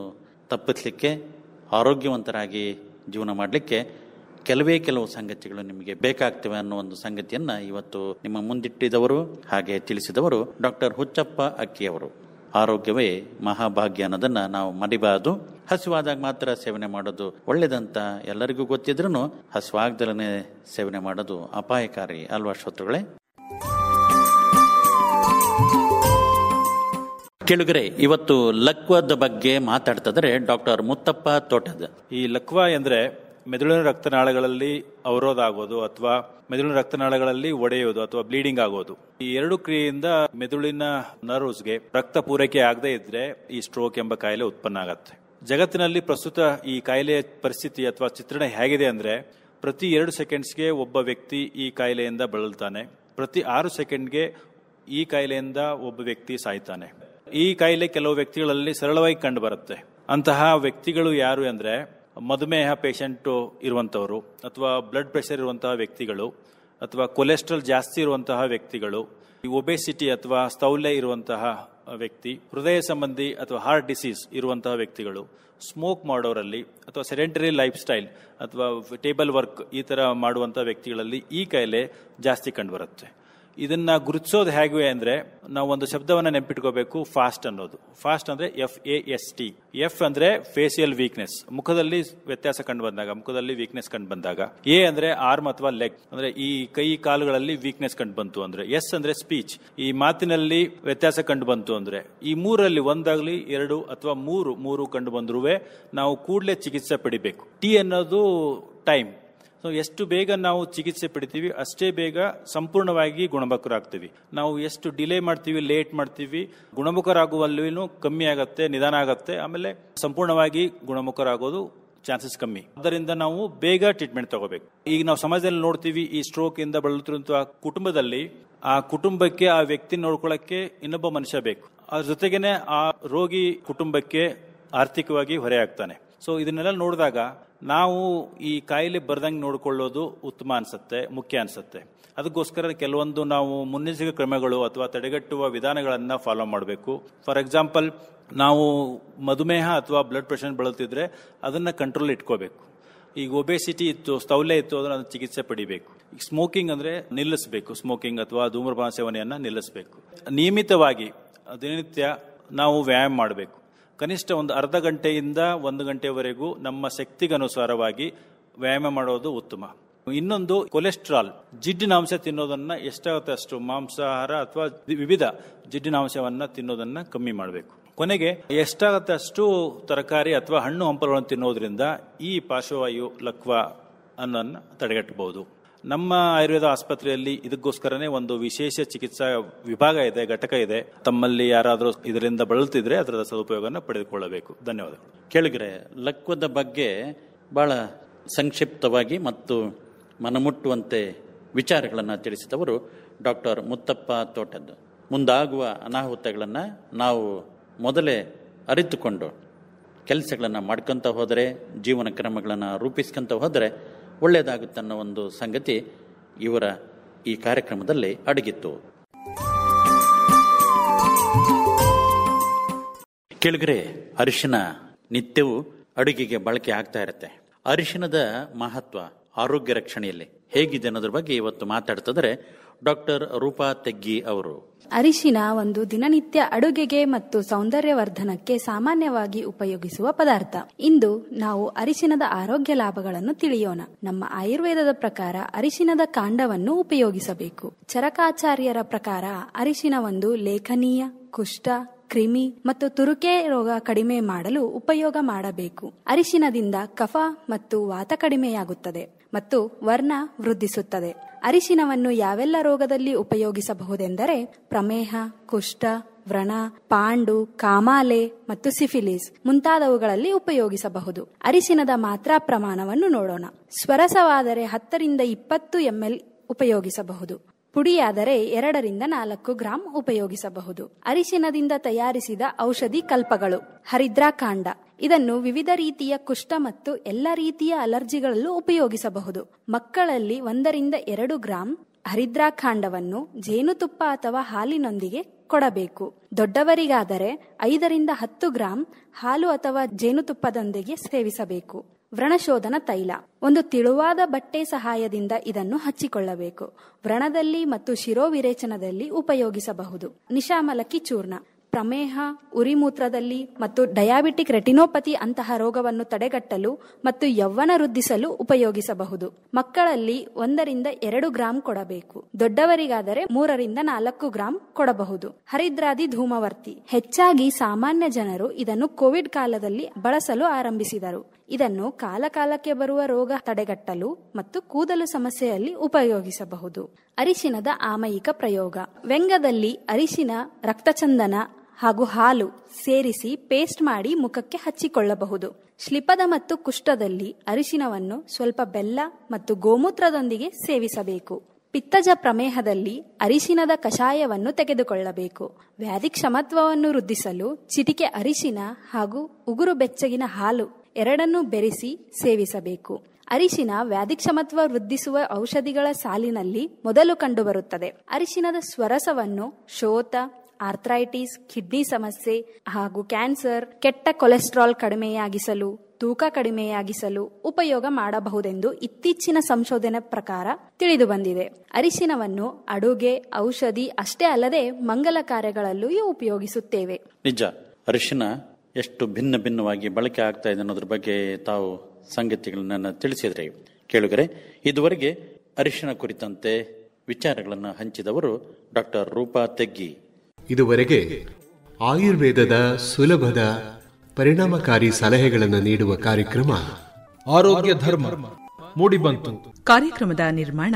ತಪ್ಪಿಸಲಿಕ್ಕೆ, ಆರೋಗ್ಯವಂತರಾಗಿ ಜೀವನ ಮಾಡಲಿಕ್ಕೆ ಕೆಲವು ಸಂಗತಿಗಳು ನಿಮಗೆ ಬೇಕಾಗ್ತವೆ ಅನ್ನೋ ಒಂದು ಸಂಗತಿಯನ್ನು ಇವತ್ತು ನಿಮ್ಮ ಮುಂದಿಟ್ಟಿದವರು ಹಾಗೆ ತಿಳಿಸಿದವರು ಡಾಕ್ಟರ್ ಹುಚ್ಚಪ್ಪ ಅಕ್ಕಿಯವರು. ಆರೋಗ್ಯವೇ ಮಹಾಭಾಗ್ಯ ಅನ್ನೋದನ್ನು ನಾವು ಮರಿಬಾರದು. ಹಸಿವಾದಾಗ ಮಾತ್ರ ಸೇವನೆ ಮಾಡೋದು ಒಳ್ಳೆಯದಂತ ಎಲ್ಲರಿಗೂ ಗೊತ್ತಿದ್ರೂ ಹಸಿವಾಗದಲ್ಲೇ ಸೇವನೆ ಮಾಡೋದು ಅಪಾಯಕಾರಿ ಅಲ್ವಾ ಶ್ರೋತೃಗಳೇ? ಕೇಳುಗರೆ, ಇವತ್ತು ಲಕ್ವದ ಬಗ್ಗೆ ಮಾತಾಡ್ತಿದ್ರೆ ಡಾಕ್ಟರ್ ಮುತ್ತಪ್ಪ ತೋಟದ. ಈ ಲಕ್ವ ಎಂದ್ರೆ ಮೆದುಳಿನ ರಕ್ತನಾಳಗಳಲ್ಲಿ ಅವರೋಧ ಆಗೋದು ಅಥವಾ ಮೆದುಳಿನ ರಕ್ತನಾಳಗಳಲ್ಲಿ ಒಡೆಯೋದು ಅಥವಾ ಬ್ಲೀಡಿಂಗ್ ಆಗೋದು. ಈ ಎರಡು ಕ್ರಿಯೆಯಿಂದ ಮೆದುಳಿನ ನರ್ವ್ಸ್ಗೆ ರಕ್ತ ಪೂರೈಕೆ ಆಗದೆ ಇದ್ರೆ ಈ ಸ್ಟ್ರೋಕ್ ಎಂಬ ಕಾಯಿಲೆ ಉತ್ಪನ್ನ ಆಗತ್ತೆ. ಜಗತ್ತಿನಲ್ಲಿ ಪ್ರಸ್ತುತ ಈ ಕಾಯಿಲೆಯ ಪರಿಸ್ಥಿತಿ ಅಥವಾ ಚಿತ್ರಣ ಹೇಗಿದೆ ಅಂದ್ರೆ, ಪ್ರತಿ 2 ಸೆಕೆಂಡ್ಸ್ಗೆ ಒಬ್ಬ ವ್ಯಕ್ತಿ ಈ ಕಾಯಿಲೆಯಿಂದ ಬಳಲ್ತಾನೆ, ಪ್ರತಿ 6 ಸೆಕೆಂಡ್ಗೆ ಈ ಕಾಯಿಲೆಯಿಂದ ಒಬ್ಬ ವ್ಯಕ್ತಿ ಸಾಯ್ತಾನೆ. ಈ ಕಾಯಿಲೆ ಕೆಲವು ವ್ಯಕ್ತಿಗಳಲ್ಲಿ ಸರಳವಾಗಿ ಕಂಡು ಬರುತ್ತೆ. ಅಂತಹ ವ್ಯಕ್ತಿಗಳು ಯಾರು ಅಂದ್ರೆ, ಮಧುಮೇಹ ಪೇಷಂಟ್ ಇರುವಂತವರು, ಅಥವಾ ಬ್ಲಡ್ ಪ್ರೆಷರ್ ಇರುವಂತಹ ವ್ಯಕ್ತಿಗಳು, ಅಥವಾ ಕೊಲೆಸ್ಟ್ರಾಲ್ ಜಾಸ್ತಿ ಇರುವಂತಹ ವ್ಯಕ್ತಿಗಳು, ಈ ಒಬೆಸಿಟಿ ಅಥವಾ ಸ್ಥೌಲ್ಯ ಇರುವಂತಹ ವ್ಯಕ್ತಿ, ಹೃದಯ ಸಂಬಂಧಿ ಅಥವಾ ಹಾರ್ಟ್ ಡಿಸೀಸ್ ಇರುವಂತಹ ವ್ಯಕ್ತಿಗಳು, ಸ್ಮೋಕ್ ಮಾಡೋರಲ್ಲಿ ಅಥವಾ ಸೆಡೆಂಟರಿ ಲೈಫ್ ಸ್ಟೈಲ್ ಅಥವಾ ಟೇಬಲ್ ವರ್ಕ್ ಈ ತರ ಮಾಡುವಂತಹ ವ್ಯಕ್ತಿಗಳಲ್ಲಿ ಈ ಕಾಯಿಲೆ ಜಾಸ್ತಿ ಕಂಡು ಬರುತ್ತೆ. ಇದನ್ನ ಗುರುತಿಸೋದು ಹೇಗೆ ಅಂದ್ರೆ, ನಾವು ಒಂದು ಶಬ್ದವನ್ನ ನೆನಪಿಟ್ಕೋಬೇಕು, ಫಾಸ್ಟ್ ಅನ್ನೋದು. ಫಾಸ್ಟ್ ಅಂದ್ರೆ FAST. ಎಫ್ ಅಂದ್ರೆ ಫೇಸಿಯಲ್ ವೀಕ್ನೆಸ್, ಮುಖದಲ್ಲಿ ವ್ಯತ್ಯಾಸ ಕಂಡು ಬಂದಾಗ, ಮುಖದಲ್ಲಿ ವೀಕ್ನೆಸ್ ಕಂಡು ಬಂದಾಗ. ಎ ಅಂದ್ರೆ ಆರ್ಮ್ ಅಥವಾ ಲೆಗ್, ಅಂದ್ರೆ ಈ ಕೈ ಕಾಲುಗಳಲ್ಲಿ ವೀಕ್ನೆಸ್ ಕಂಡು ಬಂತು ಅಂದ್ರೆ. ಎಸ್ ಅಂದ್ರೆ ಸ್ಪೀಚ್, ಈ ಮಾತಿನಲ್ಲಿ ವ್ಯತ್ಯಾಸ ಕಂಡು ಬಂತು ಅಂದ್ರೆ. ಈ ಮೂರಲ್ಲಿ ಒಂದಾಗ್ಲಿ 2 ಅಥವಾ 3 ಕಂಡು ಬಂದ್ರೂ ನಾವು ಕೂಡಲೇ ಚಿಕಿತ್ಸೆ ಪಡಿಬೇಕು. ಟಿ ಅನ್ನೋದು ಟೈಮ್. ಸೊ ಎಷ್ಟು ಬೇಗ ನಾವು ಚಿಕಿತ್ಸೆ ಪಡಿತೀವಿ ಅಷ್ಟೇ ಬೇಗ ಸಂಪೂರ್ಣವಾಗಿ ಗುಣಮುಖರಾಗ್ತೀವಿ. ನಾವು ಎಷ್ಟು ಡಿಲೇ ಮಾಡ್ತೀವಿ, ಲೇಟ್ ಮಾಡ್ತೀವಿ, ಗುಣಮುಖರಾಗುವಲ್ಲೂ ಕಮ್ಮಿ ಆಗತ್ತೆ, ನಿಧಾನ ಆಗತ್ತೆ, ಆಮೇಲೆ ಸಂಪೂರ್ಣವಾಗಿ ಗುಣಮುಖರಾಗೋದು ಚಾನ್ಸಸ್ ಕಮ್ಮಿ. ಆದ್ದರಿಂದ ನಾವು ಬೇಗ ಟ್ರೀಟ್ಮೆಂಟ್ ತಗೋಬೇಕು. ಈಗ ನಾವು ಸಮಾಜದಲ್ಲಿ ನೋಡ್ತೀವಿ, ಈ ಸ್ಟ್ರೋಕ್ ಇಂದ ಬಳಲುತ್ತಿರುವಂತಹ ಕುಟುಂಬದಲ್ಲಿ ಆ ಕುಟುಂಬಕ್ಕೆ ಆ ವ್ಯಕ್ತಿ ನೋಡ್ಕೊಳ್ಳಕ್ಕೆ ಇನ್ನೊಬ್ಬ ಮನುಷ್ಯ ಬೇಕು. ಅದ್ರ ಜೊತೆಗೇನೆ ಆ ರೋಗಿ ಕುಟುಂಬಕ್ಕೆ ಆರ್ಥಿಕವಾಗಿ ಹೊರೆ ಆಗ್ತಾನೆ. ಸೊ ಇದನ್ನೆಲ್ಲ ನೋಡಿದಾಗ ನಾವು ಈ ಕಾಯಿಲೆ ಬರ್ದಂಗೆ ನೋಡಿಕೊಳ್ಳೋದು ಉತ್ತಮ ಅನ್ಸುತ್ತೆ, ಮುಖ್ಯ ಅನ್ಸುತ್ತೆ. ಅದಕ್ಕೋಸ್ಕರ ಕೆಲವೊಂದು ನಾವು ಮುನ್ನೆಚ್ಚರಿಕೆ ಕ್ರಮಗಳು ಅಥವಾ ತಡೆಗಟ್ಟುವ ವಿಧಾನಗಳನ್ನ ಫಾಲೋ ಮಾಡಬೇಕು. ಫಾರ್ ಎಕ್ಸಾಂಪಲ್, ನಾವು ಮಧುಮೇಹ ಅಥವಾ ಬ್ಲಡ್ ಪ್ರೆಷರ್ ಬಳಲ್ತಿದ್ರೆ ಅದನ್ನ ಕಂಟ್ರೋಲ್ ಇಟ್ಕೋಬೇಕು. ಈಗ ಒಬೆಸಿಟಿ ಇತ್ತು, ಸ್ಥೌಲ್ಯ ಇತ್ತು, ಅದನ್ನ ಚಿಕಿತ್ಸೆ ಪಡಿಬೇಕು. ಈಗ ಸ್ಮೋಕಿಂಗ್ ಅಂದ್ರೆ ನಿಲ್ಲಿಸಬೇಕು, ಸ್ಮೋಕಿಂಗ್ ಅಥವಾ ಧೂಮ್ರಪಾನ ಸೇವನೆಯನ್ನ ನಿಲ್ಲಿಸಬೇಕು. ನಿಯಮಿತವಾಗಿ ದಿನನಿತ್ಯ ನಾವು ವ್ಯಾಯಾಮ ಮಾಡಬೇಕು. ಕನಿಷ್ಠ ಒಂದು ಅರ್ಧ ಗಂಟೆಯಿಂದ 1 ಗಂಟೆವರೆಗೂ ನಮ್ಮ ಶಕ್ತಿಗನುಸಾರವಾಗಿ ವ್ಯಾಯಾಮ ಮಾಡೋದು ಉತ್ತಮ. ಇನ್ನೊಂದು, ಕೊಲೆಸ್ಟ್ರಾಲ್, ಜಿಡ್ಡಿನಾಂಶ ತಿನ್ನೋದನ್ನ ಎಷ್ಟಾಗುತ್ತೆ ಅಷ್ಟು ಮಾಂಸಾಹಾರ ಅಥವಾ ವಿವಿಧ ಜಿಡ್ಡಿನಾಂಶವನ್ನ ತಿನ್ನೋದನ್ನ ಕಮ್ಮಿ ಮಾಡಬೇಕು. ಕೊನೆಗೆ ಎಷ್ಟಾಗುತ್ತೆ ಅಷ್ಟು ತರಕಾರಿ ಅಥವಾ ಹಣ್ಣು ಹಂಪಲುಗಳನ್ನು ತಿನ್ನೋದ್ರಿಂದ ಈ ಪಾರ್ಶ್ವವಾಯು ಲಕ್ವ ಅನ್ನೋದನ್ನ ತಡೆಗಟ್ಟಬಹುದು. ನಮ್ಮ ಆಯುರ್ವೇದ ಆಸ್ಪತ್ರೆಯಲ್ಲಿ ಇದಕ್ಕೋಸ್ಕರನೇ ಒಂದು ವಿಶೇಷ ಚಿಕಿತ್ಸಾ ವಿಭಾಗ ಇದೆ, ಘಟಕ ಇದೆ. ತಮ್ಮಲ್ಲಿ ಯಾರಾದರೂ ಇದರಿಂದ ಬಳಲ್ತಿದ್ರೆ ಅದರ ಸದುಪಯೋಗವನ್ನು ಪಡೆದುಕೊಳ್ಳಬೇಕು. ಧನ್ಯವಾದಗಳು. ಕೇಳಿದ್ರೆ, ಲಕ್ವದ ಬಗ್ಗೆ ಬಹಳ ಸಂಕ್ಷಿಪ್ತವಾಗಿ ಮತ್ತು ಮನಮುಟ್ಟುವಂತೆ ವಿಚಾರಗಳನ್ನು ತಿಳಿಸಿದವರು ಡಾಕ್ಟರ್ ಮುತ್ತಪ್ಪ ತೋಟದ್. ಮುಂದಾಗುವ ಅನಾಹುತಗಳನ್ನು ನಾವು ಮೊದಲೇ ಅರಿತುಕೊಂಡು ಕೆಲಸಗಳನ್ನು ಮಾಡ್ಕೊಂತ ಹೋದರೆ, ಜೀವನ ಕ್ರಮಗಳನ್ನು ರೂಪಿಸ್ಕೊಂತ ಹೋದರೆ ಒಳ್ಳೆಯದಾಗುತ್ತನ್ನೋ ಒಂದು ಸಂಗತಿ ಇವರ ಈ ಕಾರ್ಯಕ್ರಮದಲ್ಲಿ ಅಡಗಿತ್ತು. ಕೆಳಗರೆ ಅರಿಶಿನ ನಿತ್ಯವೂ ಅಡುಗೆಗೆ ಬಳಕೆ ಆಗ್ತಾ ಇರುತ್ತೆ. ಅರಿಶಿನದ ಮಹತ್ವ ಆರೋಗ್ಯ ರಕ್ಷಣೆಯಲ್ಲಿ ಹೇಗಿದೆ ಅನ್ನೋದ್ರ ಬಗ್ಗೆ ಇವತ್ತು ಮಾತಾಡ್ತಿದ್ದಾರೆ ಡಾಕ್ಟರ್ ರೂಪಾ ತೆಗ್ಗಿ ಅವರು. ಅರಿಶಿನ ಒಂದು ದಿನನಿತ್ಯ ಅಡುಗೆಗೆ ಮತ್ತು ಸೌಂದರ್ಯವರ್ಧನಕ್ಕೆ ಸಾಮಾನ್ಯವಾಗಿ ಉಪಯೋಗಿಸುವ ಪದಾರ್ಥ. ಇಂದು ನಾವು ಅರಿಶಿನದ ಆರೋಗ್ಯ ಲಾಭಗಳನ್ನು ತಿಳಿಯೋಣ. ನಮ್ಮ ಆಯುರ್ವೇದದ ಪ್ರಕಾರ ಅರಿಶಿನದ ಕಾಂಡವನ್ನು ಉಪಯೋಗಿಸಬೇಕು. ಚರಕಾಚಾರ್ಯರ ಪ್ರಕಾರ ಅರಿಶಿನ ಒಂದು ಲೇಖನೀಯ, ಕುಷ್ಠ, ಕ್ರಿಮಿ ಮತ್ತು ತುರುಕೆ ರೋಗ ಕಡಿಮೆ ಮಾಡಲು ಉಪಯೋಗ ಮಾಡಬೇಕು. ಅರಿಶಿನದಿಂದ ಕಫ ಮತ್ತು ವಾತ ಕಡಿಮೆಯಾಗುತ್ತದೆ ಮತ್ತು ವರ್ಣ ವೃದ್ಧಿಸುತ್ತದೆ. ಅರಿಶಿನವನ್ನು ಯಾವೆಲ್ಲ ರೋಗದಲ್ಲಿ ಉಪಯೋಗಿಸಬಹುದೆಂದರೆ ಪ್ರಮೇಹ, ಕುಷ್ಠ, ವ್ರಣ, ಪಾಂಡು, ಕಾಮಾಲೆ ಮತ್ತು ಸಿಫಿಲಿಸ್ ಮುಂತಾದವುಗಳಲ್ಲಿ ಉಪಯೋಗಿಸಬಹುದು. ಅರಿಶಿನದ ಮಾತ್ರಾ ಪ್ರಮಾಣವನ್ನು ನೋಡೋಣ. ಸ್ವರಸವಾದರೆ 10 ರಿಂದ 20 ml ಉಪಯೋಗಿಸಬಹುದು. ಪುಡಿಯಾದರೆ 2 ರಿಂದ 4 ಗ್ರಾಂ ಉಪಯೋಗಿಸಬಹುದು. ಅರಿಶಿನದಿಂದ ತಯಾರಿಸಿದ ಔಷಧಿ ಕಲ್ಪಗಳು. ಹರಿದ್ರಾಕಾಂಡ ಇದನ್ನು ವಿವಿಧ ರೀತಿಯ ಕುಷ್ಠ ಮತ್ತು ಎಲ್ಲ ರೀತಿಯ ಅಲರ್ಜಿಗಳಲ್ಲೂ ಉಪಯೋಗಿಸಬಹುದು. ಮಕ್ಕಳಲ್ಲಿ 1 ರಿಂದ 2 ಗ್ರಾಂ ಹರಿದ್ರಾಕಾಂಡವನ್ನು ಜೇನುತುಪ್ಪ ಅಥವಾ ಹಾಲಿನೊಂದಿಗೆ ಕೊಡಬೇಕು. ದೊಡ್ಡವರಿಗಾದರೆ 5 ರಿಂದ 10 ಗ್ರಾಂ ಹಾಲು ಅಥವಾ ಜೇನುತುಪ್ಪದೊಂದಿಗೆ ಸೇವಿಸಬೇಕು. ವ್ರಣಶೋಧನ ತೈಲ ಒಂದು ತಿಳುವಾದ ಬಟ್ಟೆ ಸಹಾಯದಿಂದ ಇದನ್ನು ಹಚ್ಚಿಕೊಳ್ಳಬೇಕು. ವ್ರಣದಲ್ಲಿ ಮತ್ತು ಶಿರೋವಿರೇಚನದಲ್ಲಿ ಉಪಯೋಗಿಸಬಹುದು. ನಿಶಾಮಲಕಿ ಚೂರ್ಣ ಪ್ರಮೇಹ, ಉರಿಮೂತ್ರದಲ್ಲಿ ಮತ್ತು ಡಯಾಬಿಟಿಕ್ ರೆಟಿನೋಪತಿ ಅಂತಹ ರೋಗವನ್ನು ತಡೆಗಟ್ಟಲು ಮತ್ತು ಯೌವನ ವೃದ್ಧಿಸಲು ಉಪಯೋಗಿಸಬಹುದು. ಮಕ್ಕಳಲ್ಲಿ 1 ರಿಂದ 2 ಗ್ರಾಂ ಕೊಡಬೇಕು. ದೊಡ್ಡವರಿಗಾದರೆ 3 ರಿಂದ 4 ಗ್ರಾಂ ಕೊಡಬಹುದು. ಹರಿದ್ರಾದಿ ಧೂಮವರ್ತಿ ಹೆಚ್ಚಾಗಿ ಸಾಮಾನ್ಯ ಜನರು ಇದನ್ನು ಕೋವಿಡ್ ಕಾಲದಲ್ಲಿ ಬಳಸಲು ಆರಂಭಿಸಿದರು. ಇದನ್ನು ಕಾಲಕಾಲಕ್ಕೆ ಬರುವ ರೋಗ ತಡೆಗಟ್ಟಲು ಮತ್ತು ಕೂದಲು ಸಮಸ್ಯೆಯಲ್ಲಿ ಉಪಯೋಗಿಸಬಹುದು. ಅರಿಶಿನದ ಆಮಯಿಕ ಪ್ರಯೋಗ. ವ್ಯಂಗ್ಯದಲ್ಲಿ ಅರಿಶಿನ, ರಕ್ತಚಂದನ ಹಾಗೂ ಹಾಲು ಸೇರಿಸಿ ಪೇಸ್ಟ್ ಮಾಡಿ ಮುಖಕ್ಕೆ ಹಚ್ಚಿಕೊಳ್ಳಬಹುದು. ಶ್ಲಿಪದ ಮತ್ತು ಕುಷ್ಠದಲ್ಲಿ ಅರಿಶಿನವನ್ನು ಸ್ವಲ್ಪ ಬೆಲ್ಲ ಮತ್ತು ಗೋಮೂತ್ರದೊಂದಿಗೆ ಸೇವಿಸಬೇಕು. ಪಿತ್ತಜ ಪ್ರಮೇಹದಲ್ಲಿ ಅರಿಶಿನದ ಕಷಾಯವನ್ನು ತೆಗೆದುಕೊಳ್ಳಬೇಕು. ವ್ಯಾಧಿ ಕ್ಷಮತ್ವವನ್ನು ವೃದ್ಧಿಸಲು ಚಿಟಿಕೆ ಅರಿಶಿನ ಹಾಗೂ ಉಗುರು ಬೆಚ್ಚಗಿನ ಹಾಲು ಎರಡನ್ನೂ ಬೆರೆಸಿ ಸೇವಿಸಬೇಕು. ಅರಿಶಿನ ವ್ಯಾಧಿ ಕ್ಷಮತ್ವ ವೃದ್ಧಿಸುವ ಔಷಧಿಗಳ ಸಾಲಿನಲ್ಲಿ ಮೊದಲು ಕಂಡುಬರುತ್ತದೆ. ಅರಿಶಿನದ ಸ್ವರಸವನ್ನು ಶೋಥ, ಆರ್ಥ್ರೈಟಿಸ್, ಕಿಡ್ನಿ ಸಮಸ್ಯೆ ಹಾಗೂ ಕ್ಯಾನ್ಸರ್, ಕೆಟ್ಟ ಕೊಲೆಸ್ಟ್ರಾಲ್ ಕಡಿಮೆಯಾಗಿಸಲು, ತೂಕ ಕಡಿಮೆಯಾಗಿಸಲು ಉಪಯೋಗ ಮಾಡಬಹುದೆಂದು ಇತ್ತೀಚಿನ ಸಂಶೋಧನೆ ಪ್ರಕಾರ ತಿಳಿದು ಬಂದಿದೆ. ಅರಿಶಿನವನ್ನು ಅಡುಗೆ, ಔಷಧಿ ಅಷ್ಟೇ ಅಲ್ಲದೆ ಮಂಗಲ ಕಾರ್ಯಗಳಲ್ಲೂ ಉಪಯೋಗಿಸುತ್ತೇವೆ. ನಿಜ, ಅರಿಶಿನ ಎಷ್ಟು ಭಿನ್ನ ಭಿನ್ನವಾಗಿ ಬಳಕೆ ಆಗ್ತಾ ಇದೆ ಅನ್ನೋದ್ರ ಬಗ್ಗೆ ತಾವು ಸಂಗತಿಗಳನ್ನ ತಿಳಿಸಿದ್ರಿ. ಕೇಳುಗರೆ, ಇದುವರೆಗೆ ಅರಿಶಿನ ಕುರಿತಂತೆ ವಿಚಾರಗಳನ್ನು ಹಂಚಿದವರು ಡಾಕ್ಟರ್ ರೂಪಾ ತೆಗ್ಗಿ. ಇದುವರೆಗೆ ಆಯುರ್ವೇದದ ಸುಲಭದ ಪರಿಣಾಮಕಾರಿ ಸಲಹೆಗಳನ್ನು ನೀಡುವ ಕಾರ್ಯಕ್ರಮ ಆರೋಗ್ಯ ಧರ್ಮ ಮೂಡಿಬಂತು. ಕಾರ್ಯಕ್ರಮದ ನಿರ್ಮಾಣ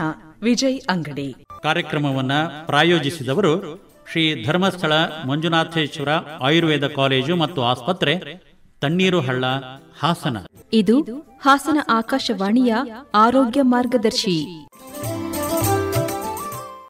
ವಿಜಯ್ ಅಂಗಡಿ. ಕಾರ್ಯಕ್ರಮವನ್ನ ಪ್ರಾಯೋಜಿಸಿದವರು ಶ್ರೀ ಧರ್ಮಸ್ಥಳ ಮಂಜುನಾಥೇಶ್ವರ ಆಯುರ್ವೇದ ಕಾಲೇಜು ಮತ್ತು ಆಸ್ಪತ್ರೆ, ತಣ್ಣೀರು ಹಳ್ಳ, ಹಾಸನ. ಇದು ಹಾಸನ ಆಕಾಶವಾಣಿಯ ಆರೋಗ್ಯ ಮಾರ್ಗದರ್ಶಿ.